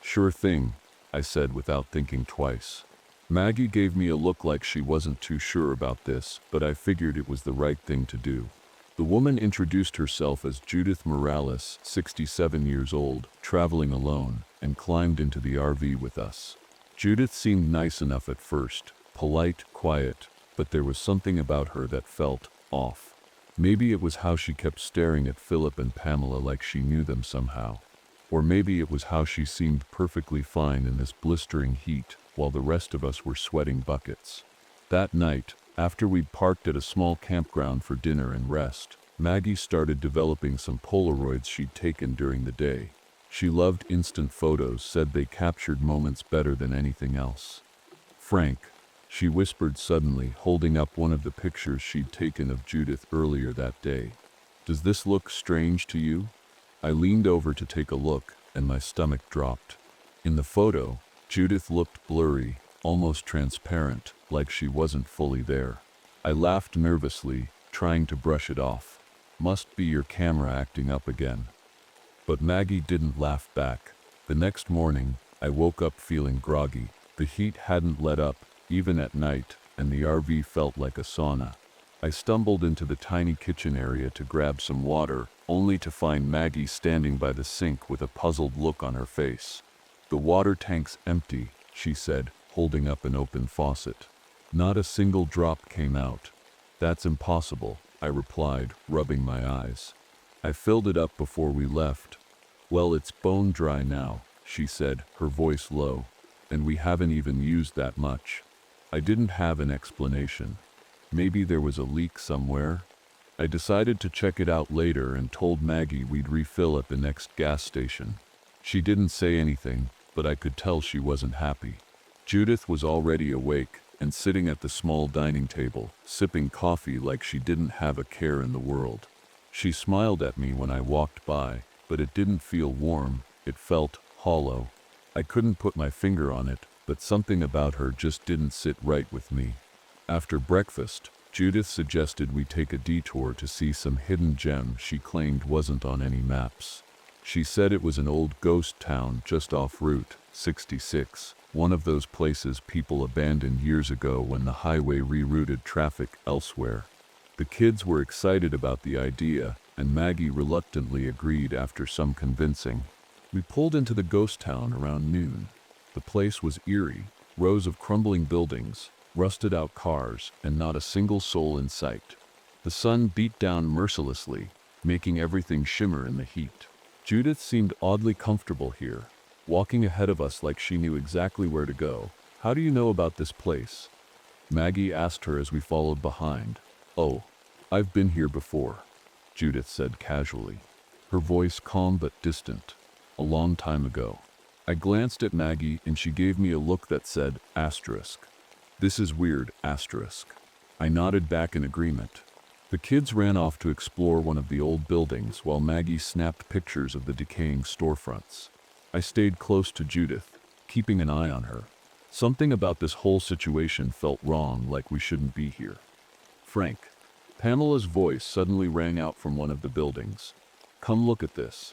"Sure thing," I said without thinking twice. Maggie gave me a look like she wasn't too sure about this, but I figured it was the right thing to do. The woman introduced herself as Judith Morales, 67 years old, traveling alone, and climbed into the RV with us. Judith seemed nice enough at first, polite, quiet, but there was something about her that felt off. Maybe it was how she kept staring at Philip and Pamela like she knew them somehow. Or maybe it was how she seemed perfectly fine in this blistering heat, while the rest of us were sweating buckets. That night, after we'd parked at a small campground for dinner and rest, Maggie started developing some Polaroids she'd taken during the day. She loved instant photos, said they captured moments better than anything else. "Frank," she whispered suddenly, holding up one of the pictures she'd taken of Judith earlier that day. "Does this look strange to you?" I leaned over to take a look, and my stomach dropped. In the photo, Judith looked blurry, almost transparent, like she wasn't fully there. I laughed nervously, trying to brush it off. "Must be your camera acting up again." But Maggie didn't laugh back. The next morning, I woke up feeling groggy. The heat hadn't let up, even at night, and the RV felt like a sauna. I stumbled into the tiny kitchen area to grab some water, only to find Maggie standing by the sink with a puzzled look on her face. "The water tank's empty," she said, holding up an open faucet. "Not a single drop came out." "That's impossible," I replied, rubbing my eyes. "I filled it up before we left." "Well, it's bone dry now," she said, her voice low, "and we haven't even used that much." I didn't have an explanation. Maybe there was a leak somewhere? I decided to check it out later and told Maggie we'd refill at the next gas station. She didn't say anything, but I could tell she wasn't happy. Judith was already awake and sitting at the small dining table, sipping coffee like she didn't have a care in the world. She smiled at me when I walked by, but it didn't feel warm, it felt hollow. I couldn't put my finger on it, but something about her just didn't sit right with me. After breakfast, Judith suggested we take a detour to see some hidden gem she claimed wasn't on any maps. She said it was an old ghost town just off Route 66, one of those places people abandoned years ago when the highway rerouted traffic elsewhere. The kids were excited about the idea, and Maggie reluctantly agreed after some convincing. We pulled into the ghost town around noon. The place was eerie, rows of crumbling buildings, rusted-out cars, and not a single soul in sight. The sun beat down mercilessly, making everything shimmer in the heat. Judith seemed oddly comfortable here, walking ahead of us like she knew exactly where to go. "How do you know about this place?" Maggie asked her as we followed behind. "Oh, I've been here before," Judith said casually, her voice calm but distant. "A long time ago." I glanced at Maggie and she gave me a look that said, asterisk. "This is weird, asterisk." I nodded back in agreement. The kids ran off to explore one of the old buildings while Maggie snapped pictures of the decaying storefronts. I stayed close to Judith, keeping an eye on her. Something about this whole situation felt wrong, like we shouldn't be here. "Frank." Pamela's voice suddenly rang out from one of the buildings. "Come look at this."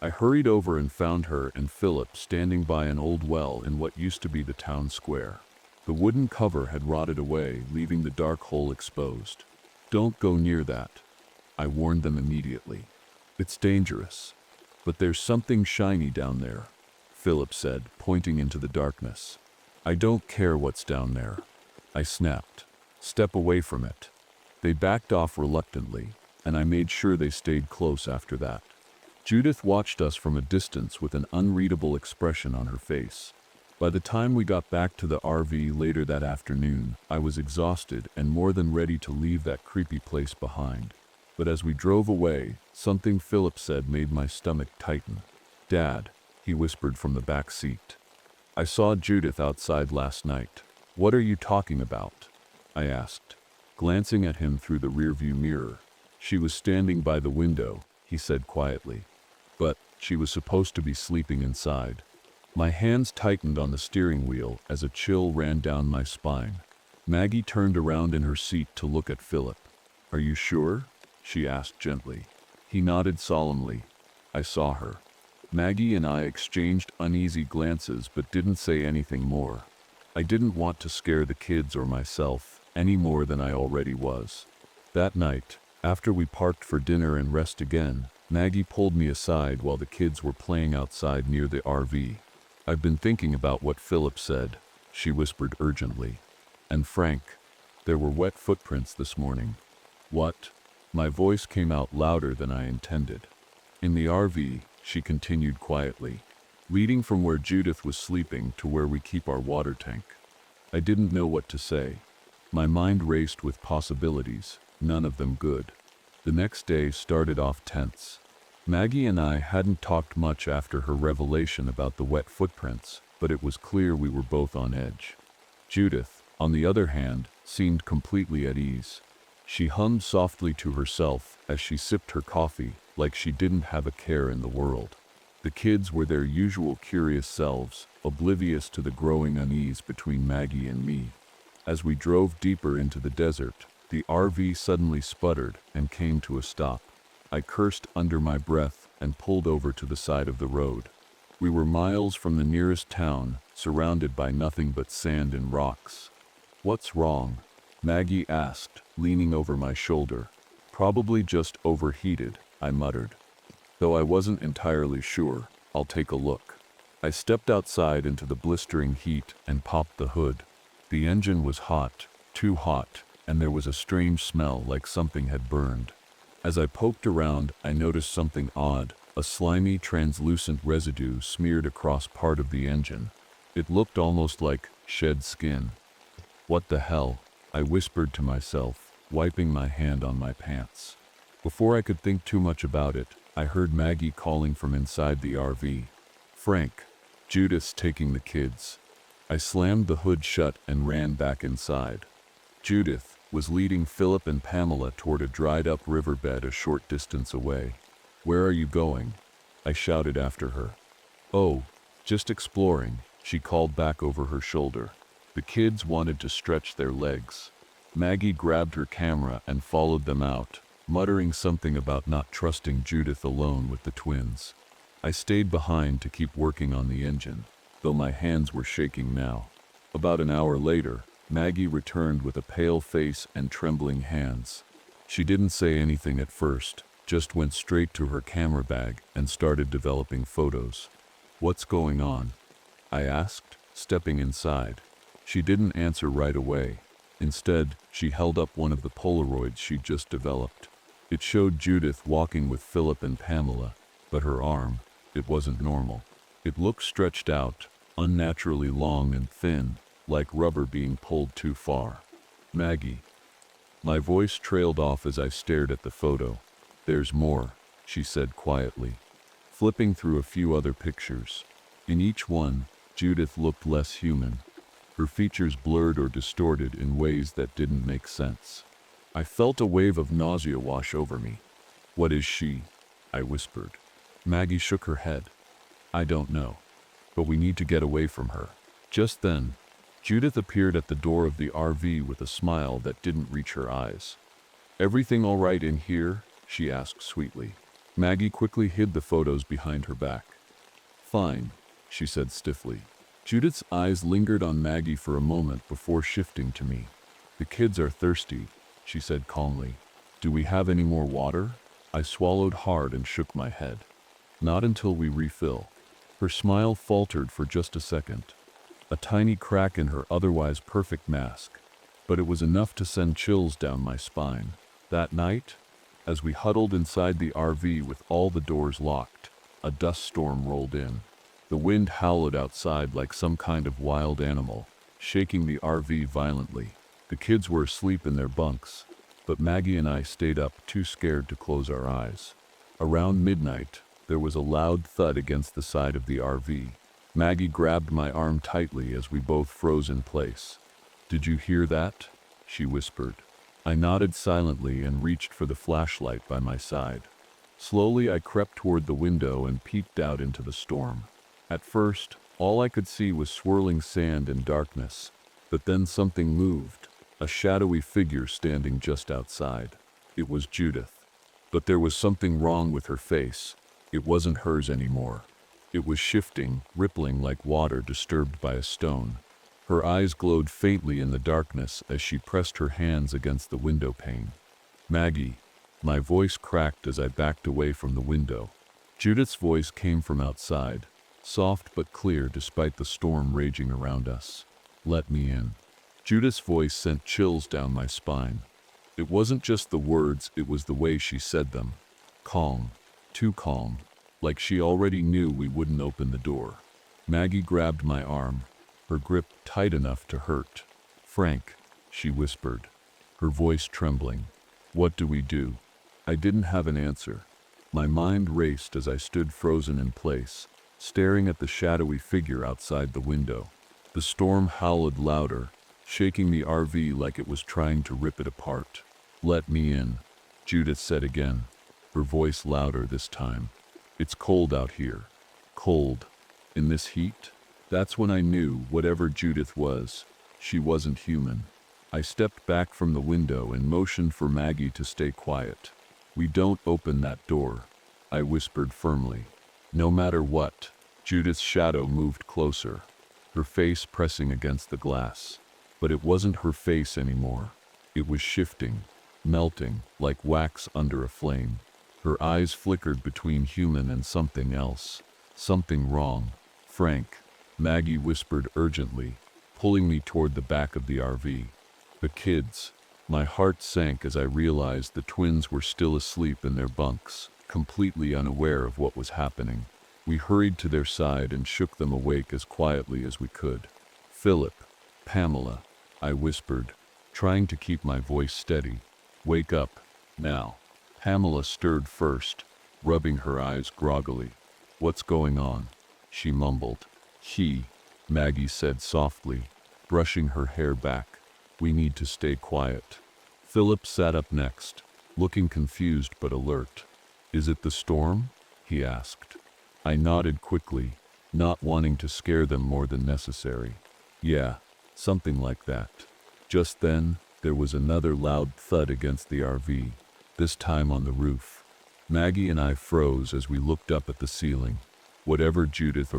I hurried over and found her and Philip standing by an old well in what used to be the town square. The wooden cover had rotted away, leaving the dark hole exposed. "Don't go near that," I warned them immediately. "It's dangerous." "But there's something shiny down there," Philip said, pointing into the darkness. "I don't care what's down there," I snapped. "Step away from it." They backed off reluctantly, and I made sure they stayed close after that. Judith watched us from a distance with an unreadable expression on her face. By the time we got back to the RV later that afternoon, I was exhausted and more than ready to leave that creepy place behind. But as we drove away, something Philip said made my stomach tighten. "Dad," he whispered from the back seat. "I saw Judith outside last night." "What are you talking about?" I asked, glancing at him through the rearview mirror. "She was standing by the window," he said quietly. "But she was supposed to be sleeping inside." My hands tightened on the steering wheel as a chill ran down my spine. Maggie turned around in her seat to look at Philip. "Are you sure?" she asked gently. He nodded solemnly. I saw her. Maggie and I exchanged uneasy glances but didn't say anything more. I didn't want to scare the kids or myself any more than I already was. That night, after we parked for dinner and rest again, Maggie pulled me aside while the kids were playing outside near the RV. "I've been thinking about what Philip said," she whispered urgently. "And Frank, there were wet footprints this morning." "What?" My voice came out louder than I intended. "In the RV," she continued quietly, "leading from where Judith was sleeping to where we keep our water tank." I didn't know what to say. My mind raced with possibilities, none of them good. The next day started off tense. Maggie and I hadn't talked much after her revelation about the wet footprints, but it was clear we were both on edge. Judith, on the other hand, seemed completely at ease. She hummed softly to herself as she sipped her coffee, like she didn't have a care in the world. The kids were their usual curious selves, oblivious to the growing unease between Maggie and me. As we drove deeper into the desert, the RV suddenly sputtered and came to a stop. I cursed under my breath and pulled over to the side of the road. We were miles from the nearest town, surrounded by nothing but sand and rocks. "What's wrong?" Maggie asked, leaning over my shoulder. "Probably just overheated," I muttered. Though I wasn't entirely sure. "I'll take a look." I stepped outside into the blistering heat and popped the hood. The engine was hot, too hot, and there was a strange smell like something had burned. As I poked around, I noticed something odd, a slimy, translucent residue smeared across part of the engine. It looked almost like shed skin. What the hell? I whispered to myself, wiping my hand on my pants. Before I could think too much about it, I heard Maggie calling from inside the RV. Frank, Judith's taking the kids. I slammed the hood shut and ran back inside. Judith was leading Philip and Pamela toward a dried-up riverbed a short distance away. Where are you going? I shouted after her. Oh, just exploring, she called back over her shoulder. The kids wanted to stretch their legs. Maggie grabbed her camera and followed them out, muttering something about not trusting Judith alone with the twins. I stayed behind to keep working on the engine, though my hands were shaking now. About an hour later, Maggie returned with a pale face and trembling hands. She didn't say anything at first, just went straight to her camera bag and started developing photos. What's going on? I asked, stepping inside. She didn't answer right away. Instead, she held up one of the Polaroids she'd just developed. It showed Judith walking with Philip and Pamela, but her arm, it wasn't normal. It looked stretched out, unnaturally long and thin, like rubber being pulled too far. Maggie. My voice trailed off as I stared at the photo. There's more, she said quietly, flipping through a few other pictures. In each one, Judith looked less human. Her features blurred or distorted in ways that didn't make sense. I felt a wave of nausea wash over me. What is she? I whispered. Maggie shook her head. I don't know, but we need to get away from her. Just then, Judith appeared at the door of the RV with a smile that didn't reach her eyes. Everything all right in here? She asked sweetly. Maggie quickly hid the photos behind her back. Fine, she said stiffly. Judith's eyes lingered on Maggie for a moment before shifting to me. The kids are thirsty, she said calmly. Do we have any more water? I swallowed hard and shook my head. Not until we refill. Her smile faltered for just a second. A tiny crack in her otherwise perfect mask, but it was enough to send chills down my spine. That night, as we huddled inside the RV with all the doors locked, a dust storm rolled in. The wind howled outside like some kind of wild animal, shaking the RV violently. The kids were asleep in their bunks, but Maggie and I stayed up too scared to close our eyes. Around midnight, there was a loud thud against the side of the RV. Maggie grabbed my arm tightly as we both froze in place. Did you hear that? She whispered. I nodded silently and reached for the flashlight by my side. Slowly I crept toward the window and peeked out into the storm. At first, all I could see was swirling sand and darkness, but then something moved, a shadowy figure standing just outside. It was Judith. But there was something wrong with her face. It wasn't hers anymore. It was shifting, rippling like water disturbed by a stone. Her eyes glowed faintly in the darkness as she pressed her hands against the window pane. Maggie. My voice cracked as I backed away from the window. Judith's voice came from outside, soft but clear despite the storm raging around us. Let me in. Judith's voice sent chills down my spine. It wasn't just the words, it was the way she said them. Calm. Too calm. Like she already knew we wouldn't open the door. Maggie grabbed my arm, her grip tight enough to hurt. Frank, she whispered, her voice trembling. What do we do? I didn't have an answer. My mind raced as I stood frozen in place, staring at the shadowy figure outside the window. The storm howled louder, shaking the RV like it was trying to rip it apart. Let me in, Judith said again, her voice louder this time. It's cold out here. Cold. In this heat? That's when I knew, whatever Judith was, she wasn't human. I stepped back from the window and motioned for Maggie to stay quiet. We don't open that door, I whispered firmly. No matter what. Judith's shadow moved closer, her face pressing against the glass. But it wasn't her face anymore. It was shifting, melting, like wax under a flame. Her eyes flickered between human and something else. Something wrong. Frank, Maggie whispered urgently, pulling me toward the back of the RV. The kids. My heart sank as I realized the twins were still asleep in their bunks, completely unaware of what was happening. We hurried to their side and shook them awake as quietly as we could. Philip, Pamela, I whispered, trying to keep my voice steady. Wake up, now. Pamela stirred first, rubbing her eyes groggily. What's going on? She mumbled. Maggie said softly, brushing her hair back. We need to stay quiet. Philip sat up next, looking confused but alert. Is it the storm? He asked. I nodded quickly, not wanting to scare them more than necessary. Yeah, something like that. Just then, there was another loud thud against the RV, this time on the roof. Maggie and I froze as we looked up at the ceiling. Whatever Judith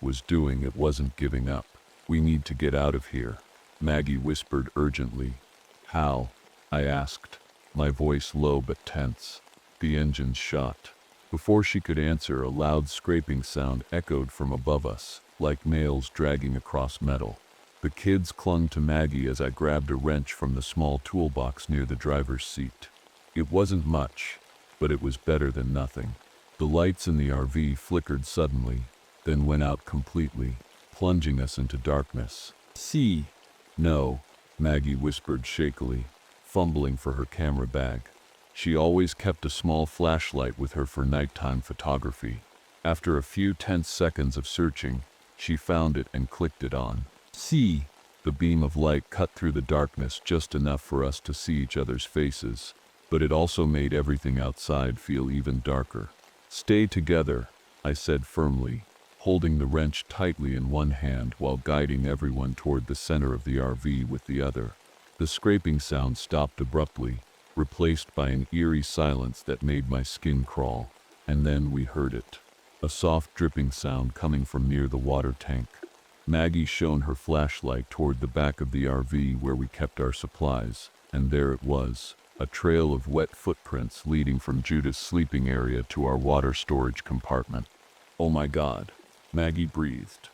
was doing, it wasn't giving up. We need to get out of here, Maggie whispered urgently. How? I asked, my voice low but tense. The engines shot. Before she could answer, a loud scraping sound echoed from above us, like nails dragging across metal. The kids clung to Maggie as I grabbed a wrench from the small toolbox near the driver's seat. It wasn't much, but it was better than nothing. The lights in the RV flickered suddenly, then went out completely, plunging us into darkness. See? No, Maggie whispered shakily, fumbling for her camera bag. She always kept a small flashlight with her for nighttime photography. After a few tense seconds of searching, she found it and clicked it on. See? The beam of light cut through the darkness just enough for us to see each other's faces, but it also made everything outside feel even darker. Stay together, I said firmly, holding the wrench tightly in one hand while guiding everyone toward the center of the RV with the other. The scraping sound stopped abruptly, replaced by an eerie silence that made my skin crawl, and then we heard it. A soft dripping sound coming from near the water tank. Maggie shone her flashlight toward the back of the RV where we kept our supplies, and there it was, a trail of wet footprints leading from Judith's sleeping area to our water storage compartment. Oh my God, Maggie breathed,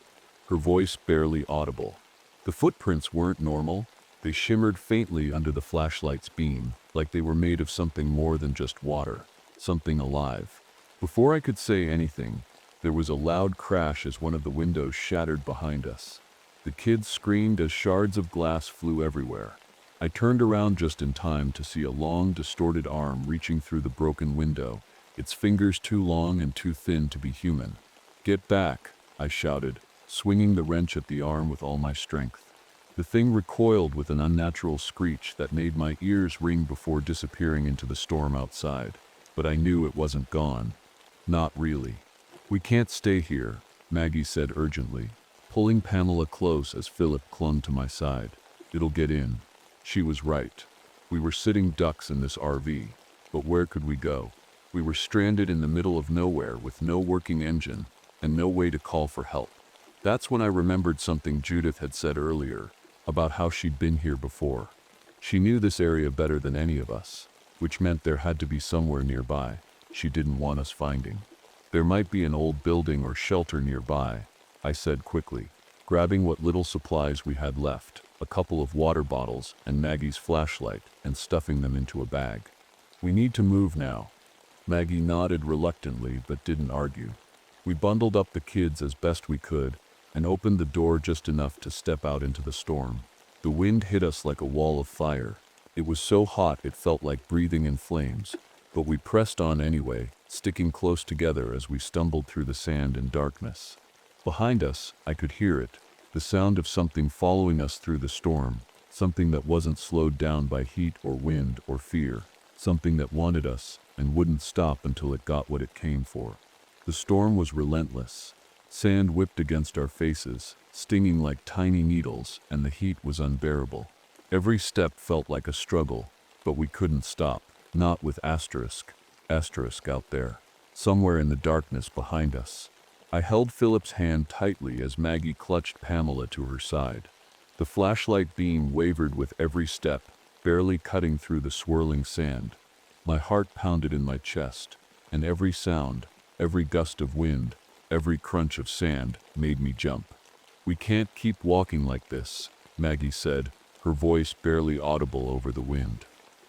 her voice barely audible. The footprints weren't normal. They shimmered faintly under the flashlight's beam, like they were made of something more than just water, something alive. Before I could say anything, there was a loud crash as one of the windows shattered behind us. The kids screamed as shards of glass flew everywhere. I turned around just in time to see a long, distorted arm reaching through the broken window, its fingers too long and too thin to be human. Get back, I shouted, swinging the wrench at the arm with all my strength. The thing recoiled with an unnatural screech that made my ears ring before disappearing into the storm outside. But I knew it wasn't gone. Not really. We can't stay here, Maggie said urgently, pulling Pamela close as Philip clung to my side. It'll get in. She was right. We were sitting ducks in this RV, but where could we go? We were stranded in the middle of nowhere with no working engine and no way to call for help. That's when I remembered something Judith had said earlier about how she'd been here before. She knew this area better than any of us, which meant there had to be somewhere nearby she didn't want us finding. There might be an old building or shelter nearby, I said quickly, grabbing what little supplies we had left, a couple of water bottles and Maggie's flashlight, and stuffing them into a bag. We need to move now. Maggie nodded reluctantly but didn't argue. We bundled up the kids as best we could and opened the door just enough to step out into the storm. The wind hit us like a wall of fire. It was so hot it felt like breathing in flames, but we pressed on anyway, sticking close together as we stumbled through the sand and darkness. Behind us, I could hear it, the sound of something following us through the storm, something that wasn't slowed down by heat or wind or fear, something that wanted us and wouldn't stop until it got what it came for. The storm was relentless. Sand whipped against our faces, stinging like tiny needles, and the heat was unbearable. Every step felt like a struggle, but we couldn't stop, not with Asterisk out there, somewhere in the darkness behind us. I held Philip's hand tightly as Maggie clutched Pamela to her side. The flashlight beam wavered with every step, barely cutting through the swirling sand. My heart pounded in my chest, and every sound, every gust of wind, every crunch of sand made me jump. We can't keep walking like this, Maggie said, her voice barely audible over the wind.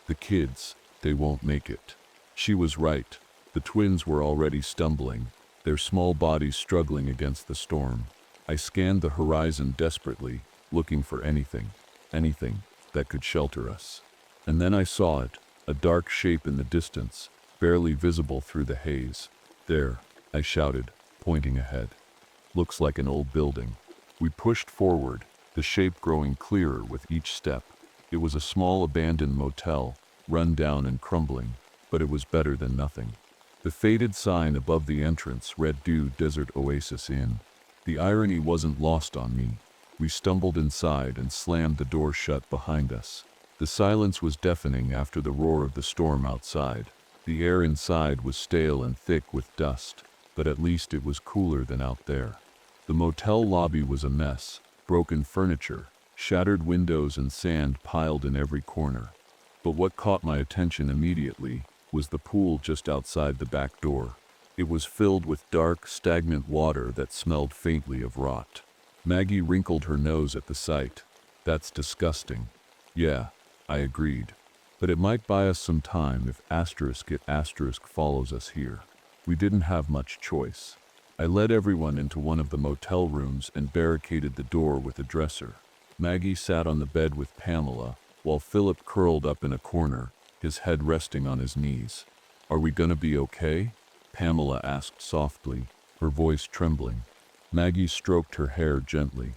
The kids, they won't make it. She was right. The twins were already stumbling, their small bodies struggling against the storm. I scanned the horizon desperately, looking for anything. anything that could shelter us. And then I saw it, a dark shape in the distance, barely visible through the haze. "There," I shouted, pointing ahead. "Looks like an old building." We pushed forward, the shape growing clearer with each step. It was a small abandoned motel, run down and crumbling, but it was better than nothing. The faded sign above the entrance read Dew Desert Oasis Inn. The irony wasn't lost on me. We stumbled inside and slammed the door shut behind us. The silence was deafening after the roar of the storm outside. The air inside was stale and thick with dust, but at least it was cooler than out there. The motel lobby was a mess, broken furniture, shattered windows and sand piled in every corner. But what caught my attention immediately was the pool just outside the back door. It was filled with dark, stagnant water that smelled faintly of rot. Maggie wrinkled her nose at the sight. "That's disgusting." "Yeah," I agreed. "But it might buy us some time if *** follows us here." We didn't have much choice. I led everyone into one of the motel rooms and barricaded the door with a dresser. Maggie sat on the bed with Pamela, while Philip curled up in a corner, his head resting on his knees. "Are we gonna be okay?" Pamela asked softly, her voice trembling. Maggie stroked her hair gently.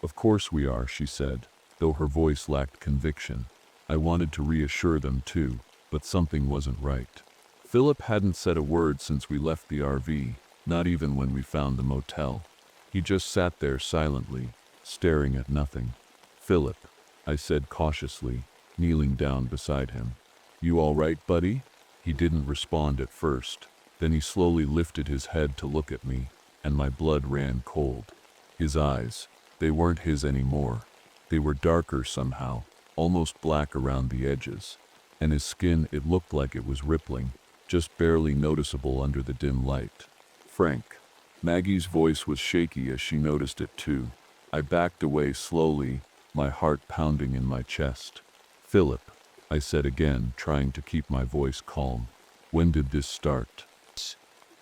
"Of course we are," she said, though her voice lacked conviction. I wanted to reassure them too, but something wasn't right. Philip hadn't said a word since we left the RV, not even when we found the motel. He just sat there silently, staring at nothing. "Philip," I said cautiously, kneeling down beside him. "You all right, buddy?" He didn't respond at first. Then he slowly lifted his head to look at me, and my blood ran cold. His eyes, they weren't his anymore. They were darker somehow, almost black around the edges. And his skin, it looked like it was rippling, just barely noticeable under the dim light. "Frank." Maggie's voice was shaky as she noticed it too. I backed away slowly, my heart pounding in my chest. "Philip," I said again, trying to keep my voice calm. "When did this start?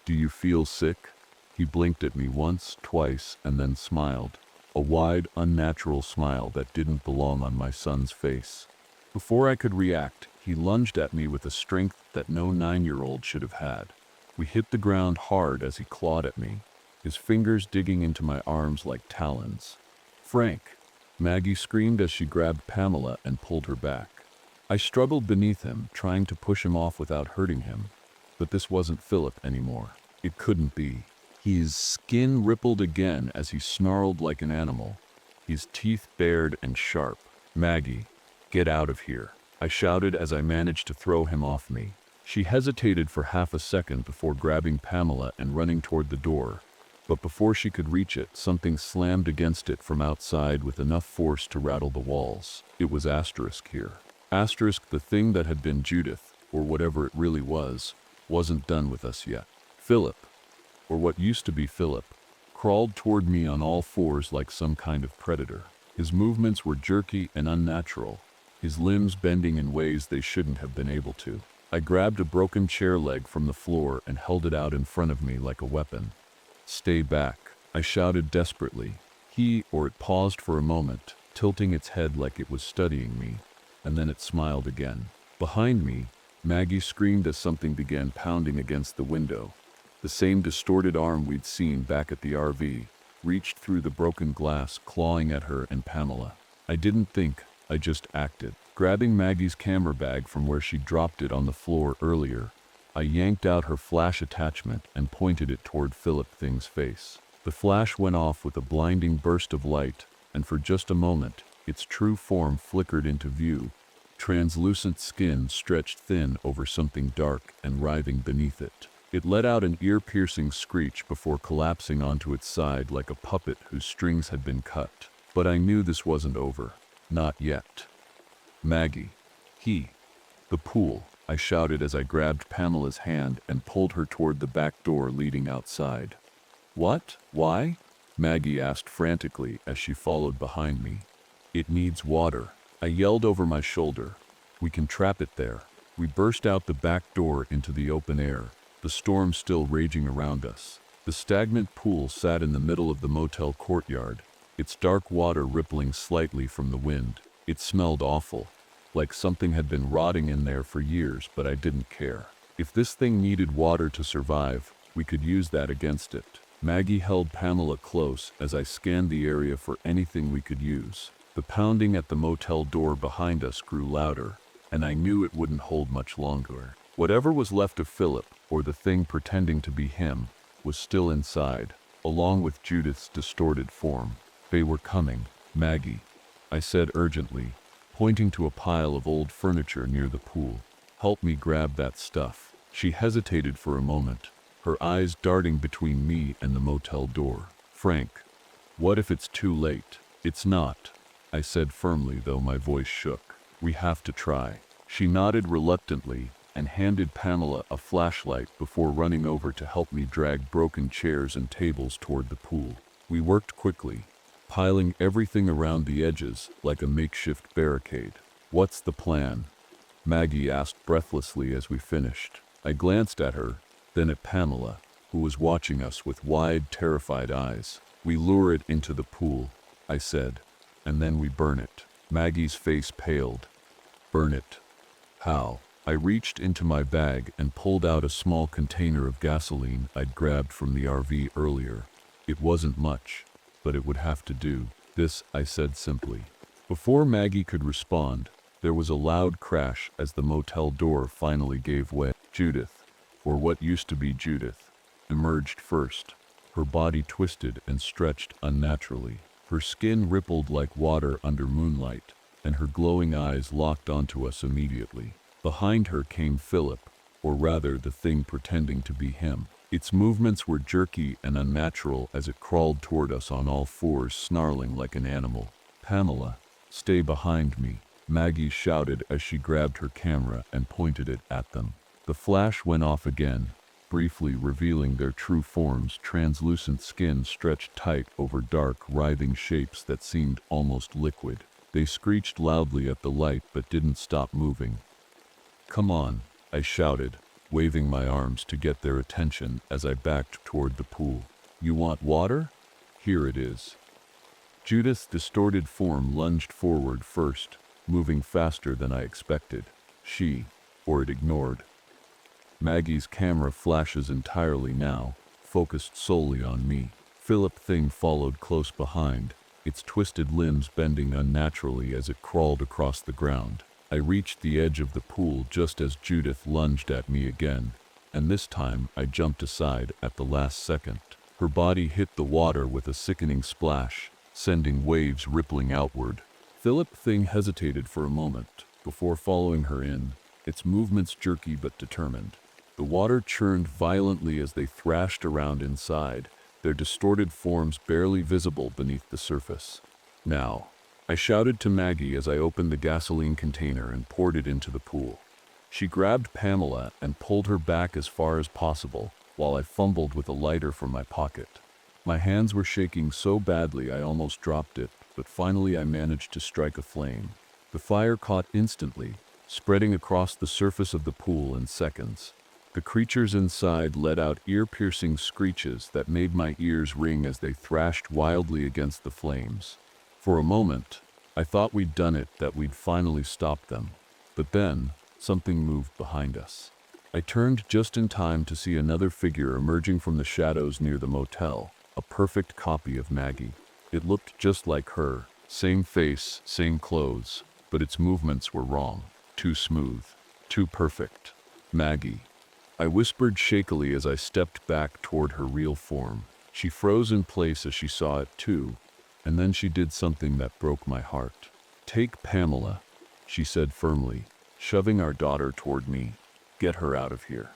Do you feel sick?" He blinked at me once, twice, and then smiled. A wide, unnatural smile that didn't belong on my son's face. Before I could react, he lunged at me with a strength that no 9-year-old should have had. We hit the ground hard as he clawed at me, his fingers digging into my arms like talons. "Frank!" Maggie screamed as she grabbed Pamela and pulled her back. I struggled beneath him, trying to push him off without hurting him. But this wasn't Philip anymore. It couldn't be. His skin rippled again as he snarled like an animal, his teeth bared and sharp. "Maggie, get out of here," I shouted as I managed to throw him off me. She hesitated for half a second before grabbing Pamela and running toward the door. But before she could reach it, something slammed against it from outside with enough force to rattle the walls. It was * here. The thing that had been Judith, or whatever it really was, wasn't done with us yet. Philip, or what used to be Philip, crawled toward me on all fours like some kind of predator. His movements were jerky and unnatural, his limbs bending in ways they shouldn't have been able to. I grabbed a broken chair leg from the floor and held it out in front of me like a weapon. "Stay back," I shouted desperately. It paused for a moment, tilting its head like it was studying me, and then it smiled again. Behind me, Maggie screamed as something began pounding against the window. The same distorted arm we'd seen back at the RV reached through the broken glass, clawing at her and Pamela. I didn't think, I just acted. Grabbing Maggie's camera bag from where she dropped it on the floor earlier, I yanked out her flash attachment and pointed it toward Philip Thing's face. The flash went off with a blinding burst of light, and for just a moment, its true form flickered into view. Translucent skin stretched thin over something dark and writhing beneath it. It let out an ear-piercing screech before collapsing onto its side like a puppet whose strings had been cut. But I knew this wasn't over. Not yet. "Maggie." The pool," I shouted as I grabbed Pamela's hand and pulled her toward the back door leading outside. "What? Why?" Maggie asked frantically as she followed behind me. "It needs water," I yelled over my shoulder. "We can trap it there." We burst out the back door into the open air, the storm still raging around us. The stagnant pool sat in the middle of the motel courtyard, its dark water rippling slightly from the wind. It smelled awful, like something had been rotting in there for years, but I didn't care. If this thing needed water to survive, we could use that against it. Maggie held Pamela close as I scanned the area for anything we could use. The pounding at the motel door behind us grew louder, and I knew it wouldn't hold much longer. Whatever was left of Philip, or the thing pretending to be him, was still inside, along with Judith's distorted form. They were coming. Maggie, I said urgently, pointing to a pile of old furniture near the pool. Help me grab that stuff. She hesitated for a moment, her eyes darting between me and the motel door. Frank, what if it's too late? It's not, I said firmly, though my voice shook. We have to try. She nodded reluctantly and handed Pamela a flashlight before running over to help me drag broken chairs and tables toward the pool. We worked quickly, piling everything around the edges like a makeshift barricade. What's the plan? Maggie asked breathlessly as we finished. I glanced at her, then at Pamela, who was watching us with wide, terrified eyes. We lure it into the pool, I said, and then we burn it. Maggie's face paled. Burn it? How? I reached into my bag and pulled out a small container of gasoline I'd grabbed from the RV earlier. It wasn't much, but it would have to do. This, I said simply. Before Maggie could respond, there was a loud crash as the motel door finally gave way. Judith, or what used to be Judith, emerged first. Her body twisted and stretched unnaturally. Her skin rippled like water under moonlight, and her glowing eyes locked onto us immediately. Behind her came Philip, or rather the thing pretending to be him. Its movements were jerky and unnatural as it crawled toward us on all fours, snarling like an animal. Pamela, stay behind me, Maggie shouted as she grabbed her camera and pointed it at them. The flash went off again, briefly revealing their true forms. Translucent skin stretched tight over dark, writhing shapes that seemed almost liquid. They screeched loudly at the light but didn't stop moving. Come on, I shouted, waving my arms to get their attention as I backed toward the pool. You want water? Here it is. Judith's distorted form lunged forward first, moving faster than I expected. Or it ignored. Maggie's camera flashes entirely now, focused solely on me. Philip Thing followed close behind, its twisted limbs bending unnaturally as it crawled across the ground. I reached the edge of the pool just as Judith lunged at me again, and this time I jumped aside at the last second. Her body hit the water with a sickening splash, sending waves rippling outward. Philip Thing hesitated for a moment before following her in, its movements jerky but determined. The water churned violently as they thrashed around inside, their distorted forms barely visible beneath the surface. Now, I shouted to Maggie as I opened the gasoline container and poured it into the pool. She grabbed Pamela and pulled her back as far as possible, while I fumbled with a lighter from my pocket. My hands were shaking so badly I almost dropped it, but finally I managed to strike a flame. The fire caught instantly, spreading across the surface of the pool in seconds. The creatures inside let out ear-piercing screeches that made my ears ring as they thrashed wildly against the flames. For a moment, I thought we'd done it, that we'd finally stopped them. But then, something moved behind us. I turned just in time to see another figure emerging from the shadows near the motel, a perfect copy of Maggie. It looked just like her, same face, same clothes, but its movements were wrong. Too smooth, too perfect. Maggie, I whispered shakily as I stepped back toward her real form. She froze in place as she saw it too, and then she did something that broke my heart. Take Pamela, she said firmly, shoving our daughter toward me. Get her out of here.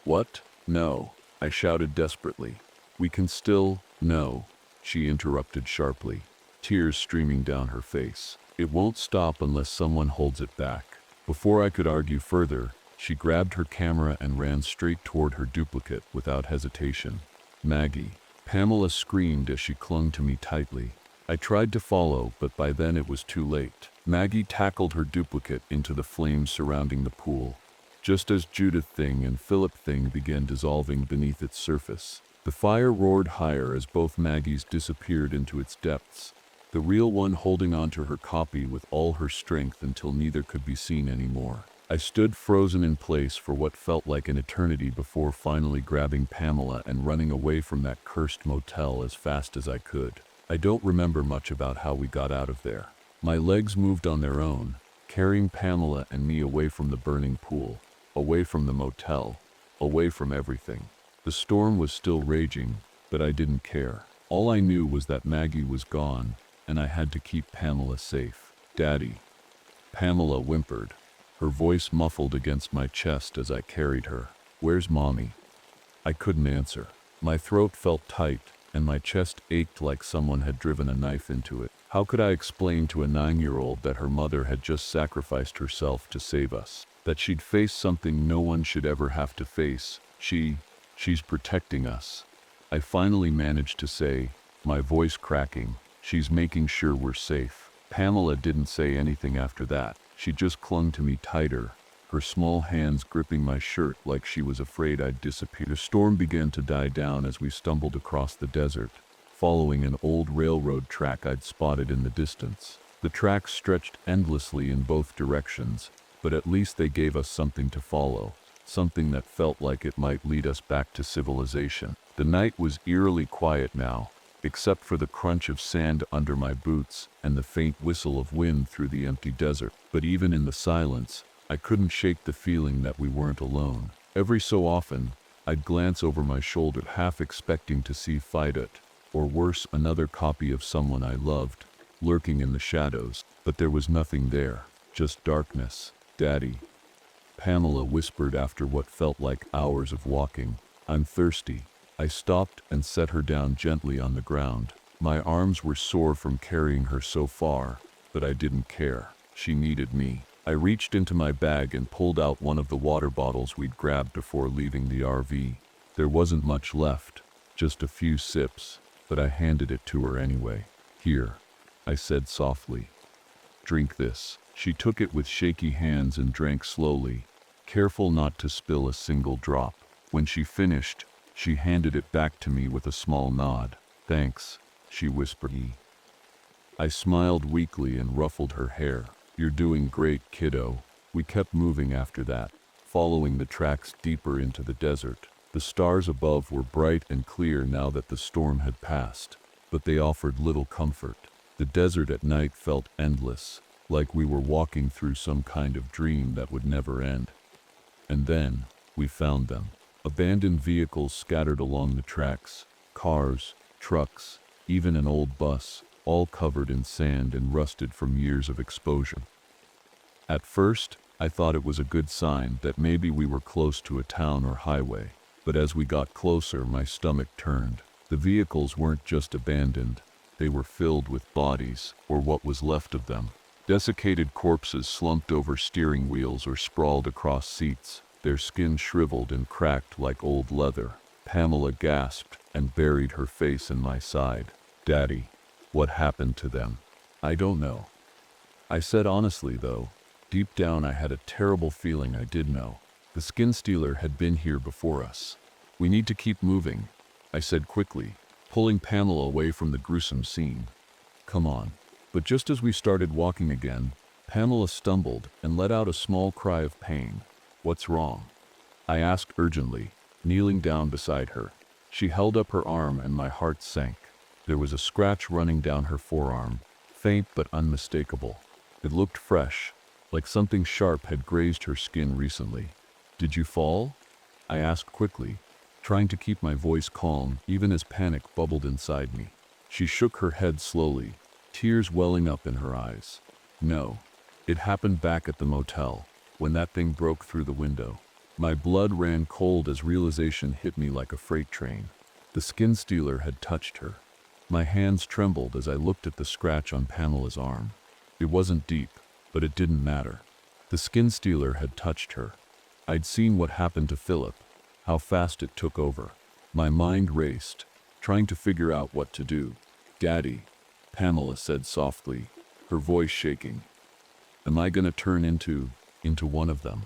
What? No, I shouted desperately. We can still... No, she interrupted sharply, tears streaming down her face. It won't stop unless someone holds it back. Before I could argue further, she grabbed her camera and ran straight toward her duplicate without hesitation. Maggie. Pamela screamed as she clung to me tightly. I tried to follow, but by then it was too late. Maggie tackled her duplicate into the flames surrounding the pool, just as Judith Thing and Philip Thing began dissolving beneath its surface. The fire roared higher as both Maggies disappeared into its depths, The real one holding onto her copy with all her strength until neither could be seen anymore. I stood frozen in place for what felt like an eternity before finally grabbing Pamela and running away from that cursed motel as fast as I could. I don't remember much about how we got out of there. My legs moved on their own, carrying Pamela and me away from the burning pool, away from the motel, away from everything. The storm was still raging, but I didn't care. All I knew was that Maggie was gone, and I had to keep Pamela safe. "Daddy." Pamela whimpered, her voice muffled against my chest as I carried her. "Where's Mommy?" I couldn't answer. My throat felt tight, and my chest ached like someone had driven a knife into it. How could I explain to a 9-year-old that her mother had just sacrificed herself to save us? That she'd face something no one should ever have to face? She's protecting us. I finally managed to say, my voice cracking, "She's making sure we're safe." Pamela didn't say anything after that. She just clung to me tighter, her small hands gripping my shirt like she was afraid I'd disappear. The storm began to die down as we stumbled across the desert, following an old railroad track I'd spotted in the distance. The tracks stretched endlessly in both directions, but at least they gave us something to follow, something that felt like it might lead us back to civilization. The night was eerily quiet now, except for the crunch of sand under my boots and the faint whistle of wind through the empty desert. But even in the silence, I couldn't shake the feeling that we weren't alone. Every so often, I'd glance over my shoulder, half expecting to see Fidat, or worse, another copy of someone I loved, lurking in the shadows. But there was nothing there, just darkness. "Daddy," Pamela whispered after what felt like hours of walking. "I'm thirsty." I stopped and set her down gently on the ground. My arms were sore from carrying her so far, but I didn't care. She needed me. I reached into my bag and pulled out one of the water bottles we'd grabbed before leaving the RV. There wasn't much left, just a few sips, but I handed it to her anyway. "Here," I said softly. "Drink this." She took it with shaky hands and drank slowly, careful not to spill a single drop. When she finished, she handed it back to me with a small nod. "Thanks," she whispered. I smiled weakly and ruffled her hair. "You're doing great, kiddo." We kept moving after that, following the tracks deeper into the desert. The stars above were bright and clear now that the storm had passed, but they offered little comfort. The desert at night felt endless, like we were walking through some kind of dream that would never end. And then, we found them. Abandoned vehicles scattered along the tracks, cars, trucks, even an old bus, all covered in sand and rusted from years of exposure. At first, I thought it was a good sign that maybe we were close to a town or highway, but as we got closer, my stomach turned. The vehicles weren't just abandoned, they were filled with bodies, or what was left of them. Desiccated corpses slumped over steering wheels or sprawled across seats, their skin shriveled and cracked like old leather. Pamela gasped and buried her face in my side. "Daddy, what happened to them?" "I don't know," I said honestly, though deep down I had a terrible feeling I did know. The skin stealer had been here before us. "We need to keep moving," I said quickly, pulling Pamela away from the gruesome scene. "Come on." But just as we started walking again, Pamela stumbled and let out a small cry of pain. "What's wrong?" I asked urgently, kneeling down beside her. She held up her arm and my heart sank. There was a scratch running down her forearm, faint but unmistakable. It looked fresh, like something sharp had grazed her skin recently. "Did you fall?" I asked quickly, trying to keep my voice calm even as panic bubbled inside me. She shook her head slowly, tears welling up in her eyes. "No. It happened back at the motel, when that thing broke through the window." My blood ran cold as realization hit me like a freight train. The skin stealer had touched her. My hands trembled as I looked at the scratch on Pamela's arm. It wasn't deep, but it didn't matter. The skin stealer had touched her. I'd seen what happened to Philip, how fast it took over. My mind raced, trying to figure out what to do. "Daddy," Pamela said softly, her voice shaking. "Am I gonna turn into one of them?"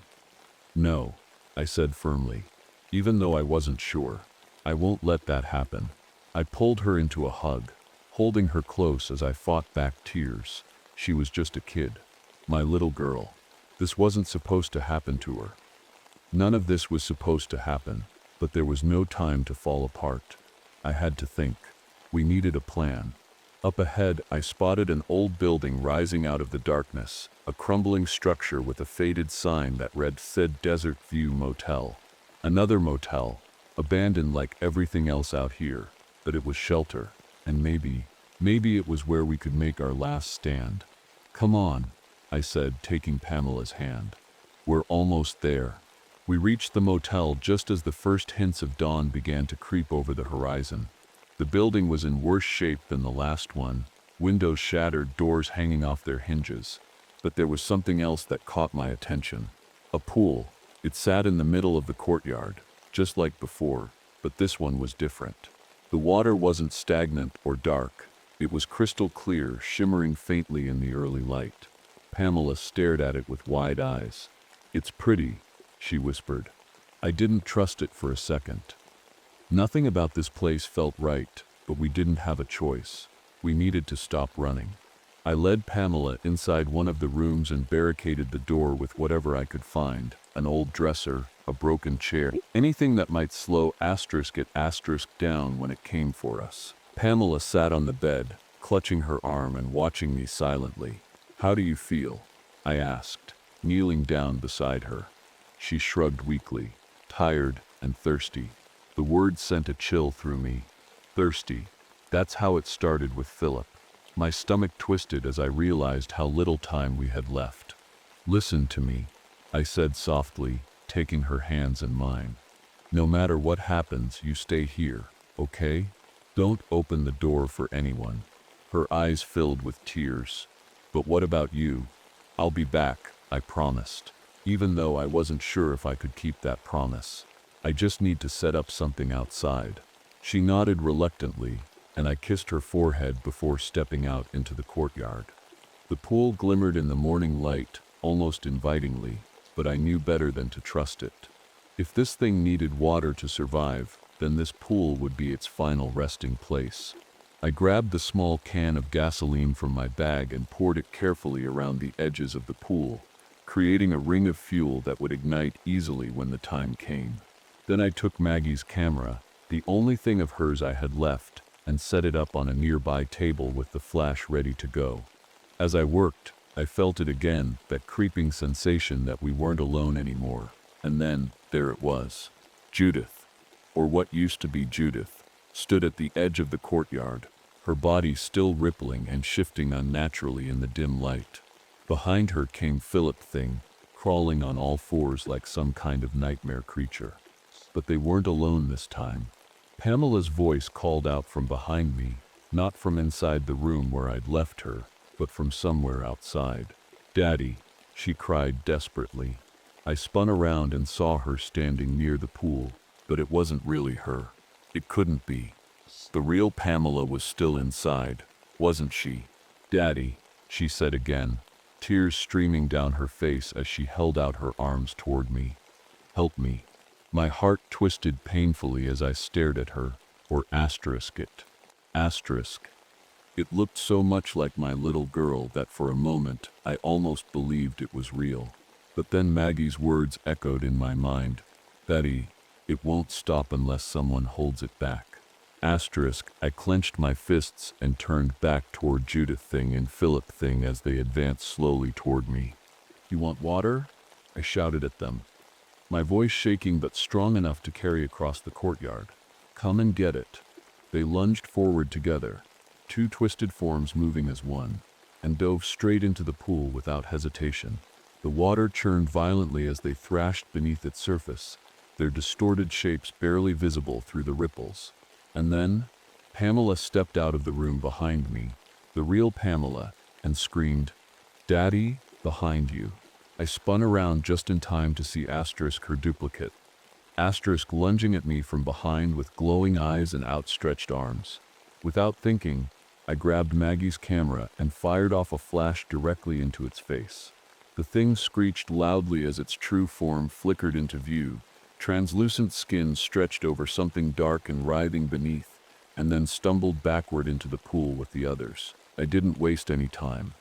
"No," I said firmly, even though I wasn't sure. "I won't let that happen." I pulled her into a hug, holding her close as I fought back tears. She was just a kid. My little girl. This wasn't supposed to happen to her. None of this was supposed to happen, but there was no time to fall apart. I had to think. We needed a plan. Up ahead, I spotted an old building rising out of the darkness, a crumbling structure with a faded sign that read "Said Desert View Motel." Another motel, abandoned like everything else out here, but it was shelter, and maybe it was where we could make our last stand. "Come on," I said, taking Pamela's hand. "We're almost there." We reached the motel just as the first hints of dawn began to creep over the horizon. The building was in worse shape than the last one, windows shattered, doors hanging off their hinges. But there was something else that caught my attention. A pool. It sat in the middle of the courtyard, just like before, but this one was different. The water wasn't stagnant or dark. It was crystal clear, shimmering faintly in the early light. Pamela stared at it with wide eyes. "It's pretty," she whispered. I didn't trust it for a second. Nothing about this place felt right, but we didn't have a choice. We needed to stop running. I led Pamela inside one of the rooms and barricaded the door with whatever I could find: an old dresser, a broken chair, anything that might slow it down when it came for us. Pamela sat on the bed, clutching her arm and watching me silently. "How do you feel?" I asked, kneeling down beside her. She shrugged weakly. "Tired and thirsty." The word sent a chill through me. Thirsty. That's how it started with Philip. My stomach twisted as I realized how little time we had left. "Listen to me," I said softly, taking her hands in mine. "No matter what happens, you stay here, okay? Don't open the door for anyone." Her eyes filled with tears. "But what about you?" "I'll be back," I promised, even though I wasn't sure if I could keep that promise. "I just need to set up something outside." She nodded reluctantly, and I kissed her forehead before stepping out into the courtyard. The pool glimmered in the morning light, almost invitingly, but I knew better than to trust it. If this thing needed water to survive, then this pool would be its final resting place. I grabbed the small can of gasoline from my bag and poured it carefully around the edges of the pool, creating a ring of fuel that would ignite easily when the time came. Then I took Maggie's camera, the only thing of hers I had left, and set it up on a nearby table with the flash ready to go. As I worked, I felt it again, that creeping sensation that we weren't alone anymore. And then, there it was. Judith, or what used to be Judith, stood at the edge of the courtyard, her body still rippling and shifting unnaturally in the dim light. Behind her came Philip Thing, crawling on all fours like some kind of nightmare creature. But they weren't alone this time. Pamela's voice called out from behind me, not from inside the room where I'd left her, but from somewhere outside. "Daddy," she cried desperately. I spun around and saw her standing near the pool, but it wasn't really her. It couldn't be. The real Pamela was still inside, wasn't she? "Daddy," she said again, tears streaming down her face as she held out her arms toward me. "Help me." My heart twisted painfully as I stared at her, or asterisk it. Asterisk. It looked so much like my little girl that for a moment I almost believed it was real. But then Maggie's words echoed in my mind. "Betty, it won't stop unless someone holds it back." Asterisk. I clenched my fists and turned back toward Judith Thing and Philip Thing as they advanced slowly toward me. "You want water?" I shouted at them, my voice shaking but strong enough to carry across the courtyard. "Come and get it." They lunged forward together, two twisted forms moving as one, and dove straight into the pool without hesitation. The water churned violently as they thrashed beneath its surface, their distorted shapes barely visible through the ripples. And then, Pamela stepped out of the room behind me, the real Pamela, and screamed, "Daddy, behind you." I spun around just in time to see Asterisk, her duplicate. Asterisk lunging at me from behind with glowing eyes and outstretched arms. Without thinking, I grabbed Maggie's camera and fired off a flash directly into its face. The thing screeched loudly as its true form flickered into view, translucent skin stretched over something dark and writhing beneath, and then stumbled backward into the pool with the others. I didn't waste any time.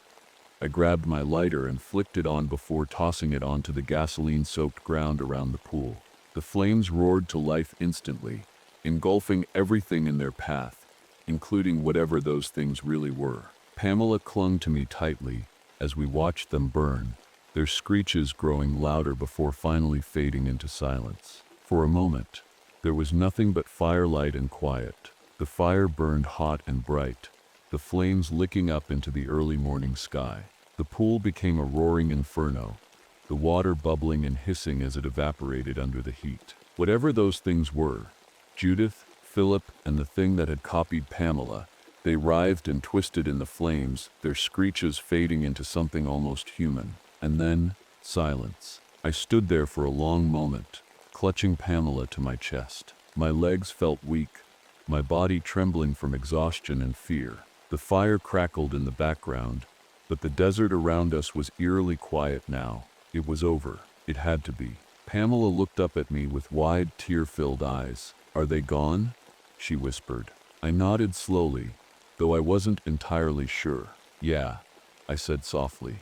I grabbed my lighter and flicked it on before tossing it onto the gasoline-soaked ground around the pool. The flames roared to life instantly, engulfing everything in their path, including whatever those things really were. Pamela clung to me tightly as we watched them burn, their screeches growing louder before finally fading into silence. For a moment, there was nothing but firelight and quiet. The fire burned hot and bright, the flames licking up into the early morning sky. The pool became a roaring inferno, the water bubbling and hissing as it evaporated under the heat. Whatever those things were, Judith, Philip, and the thing that had copied Pamela, they writhed and twisted in the flames, their screeches fading into something almost human. And then, silence. I stood there for a long moment, clutching Pamela to my chest. My legs felt weak, my body trembling from exhaustion and fear. The fire crackled in the background, but the desert around us was eerily quiet now. It was over. It had to be. Pamela looked up at me with wide, tear-filled eyes. "Are they gone?" she whispered. I nodded slowly, though I wasn't entirely sure. "Yeah," I said softly.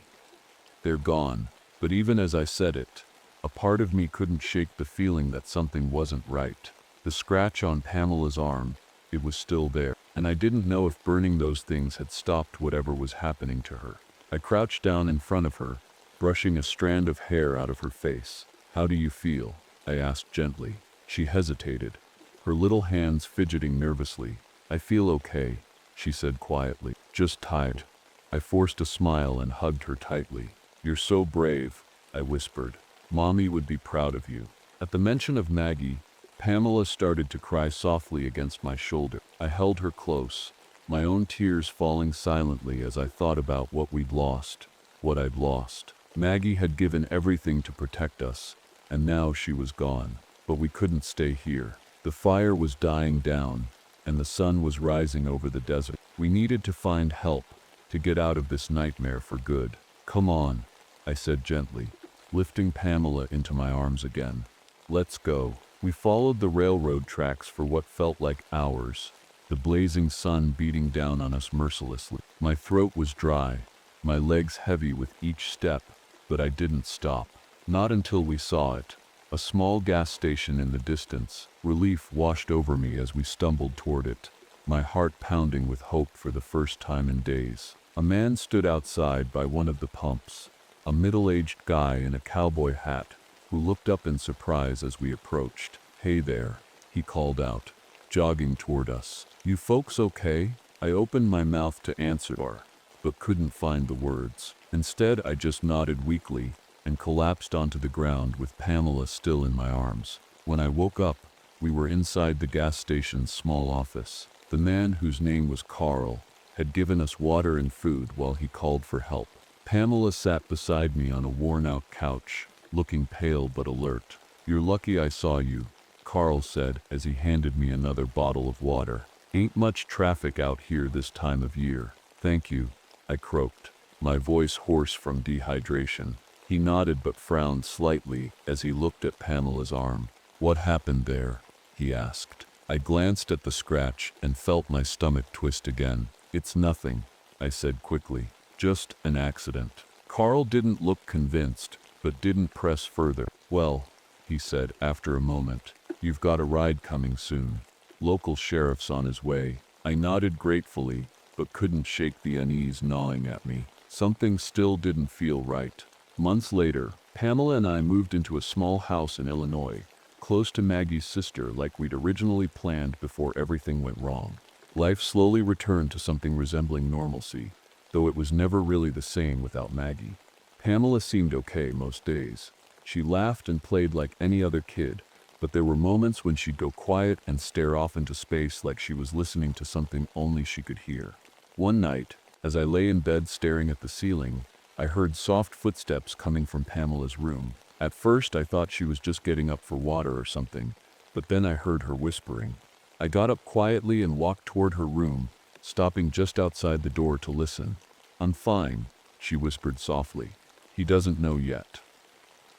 "They're gone." But even as I said it, a part of me couldn't shake the feeling that something wasn't right. The scratch on Pamela's arm, it was still there, and I didn't know if burning those things had stopped whatever was happening to her. I crouched down in front of her, brushing a strand of hair out of her face. "How do you feel?" I asked gently. She hesitated, her little hands fidgeting nervously. "I feel okay," she said quietly. "Just tired." I forced a smile and hugged her tightly. "You're so brave," I whispered. "Mommy would be proud of you." At the mention of Maggie, Pamela started to cry softly against my shoulder. I held her close, my own tears falling silently as I thought about what we'd lost, what I'd lost. Maggie had given everything to protect us, and now she was gone. But we couldn't stay here. The fire was dying down, and the sun was rising over the desert. We needed to find help, to get out of this nightmare for good. "Come on," I said gently, lifting Pamela into my arms again. "Let's go." We followed the railroad tracks for what felt like hours, the blazing sun beating down on us mercilessly. My throat was dry, my legs heavy with each step, but I didn't stop. Not until we saw it, a small gas station in the distance. Relief washed over me as we stumbled toward it, my heart pounding with hope for the first time in days. A man stood outside by one of the pumps, a middle-aged guy in a cowboy hat, who looked up in surprise as we approached. "Hey there," he called out, jogging toward us. "You folks okay?" I opened my mouth to answer, but couldn't find the words. Instead, I just nodded weakly and collapsed onto the ground with Pamela still in my arms. When I woke up, we were inside the gas station's small office. The man, whose name was Carl, had given us water and food while he called for help. Pamela sat beside me on a worn-out couch, looking pale but alert. "You're lucky I saw you," Carl said as he handed me another bottle of water. "Ain't much traffic out here this time of year." "Thank you," I croaked, my voice hoarse from dehydration. He nodded but frowned slightly as he looked at Pamela's arm. "What happened there?" he asked. I glanced at the scratch and felt my stomach twist again. "It's nothing," I said quickly. "Just an accident." Carl didn't look convinced, but didn't press further. "Well," he said after a moment, "you've got a ride coming soon. Local sheriff's on his way." I nodded gratefully, but couldn't shake the unease gnawing at me. Something still didn't feel right. Months later, Pamela and I moved into a small house in Illinois, close to Maggie's sister like we'd originally planned before everything went wrong. Life slowly returned to something resembling normalcy, though it was never really the same without Maggie. Pamela seemed okay most days. She laughed and played like any other kid, but there were moments when she'd go quiet and stare off into space like she was listening to something only she could hear. One night, as I lay in bed staring at the ceiling, I heard soft footsteps coming from Pamela's room. At first, I thought she was just getting up for water or something, but then I heard her whispering. I got up quietly and walked toward her room, stopping just outside the door to listen. "I'm fine," she whispered softly. "He doesn't know yet."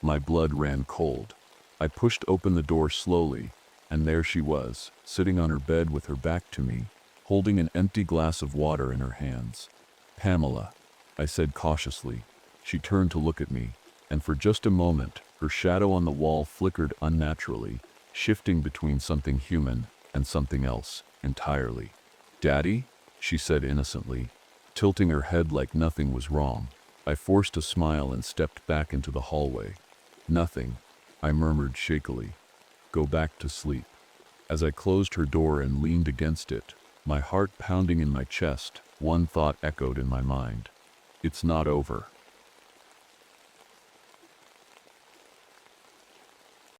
My blood ran cold. I pushed open the door slowly, And there she was, sitting on her bed with her back to me, holding an empty glass of water in her hands. "Pamela," I said cautiously. She turned to look at me, and for just a moment, her shadow on the wall flickered unnaturally, shifting between something human and something else entirely. "Daddy?" she said innocently, tilting her head like nothing was wrong. I forced a smile and stepped back into the hallway. "Nothing," I murmured shakily. "Go back to sleep." As I closed her door and leaned against it, my heart pounding in my chest, one thought echoed in my mind. It's not over.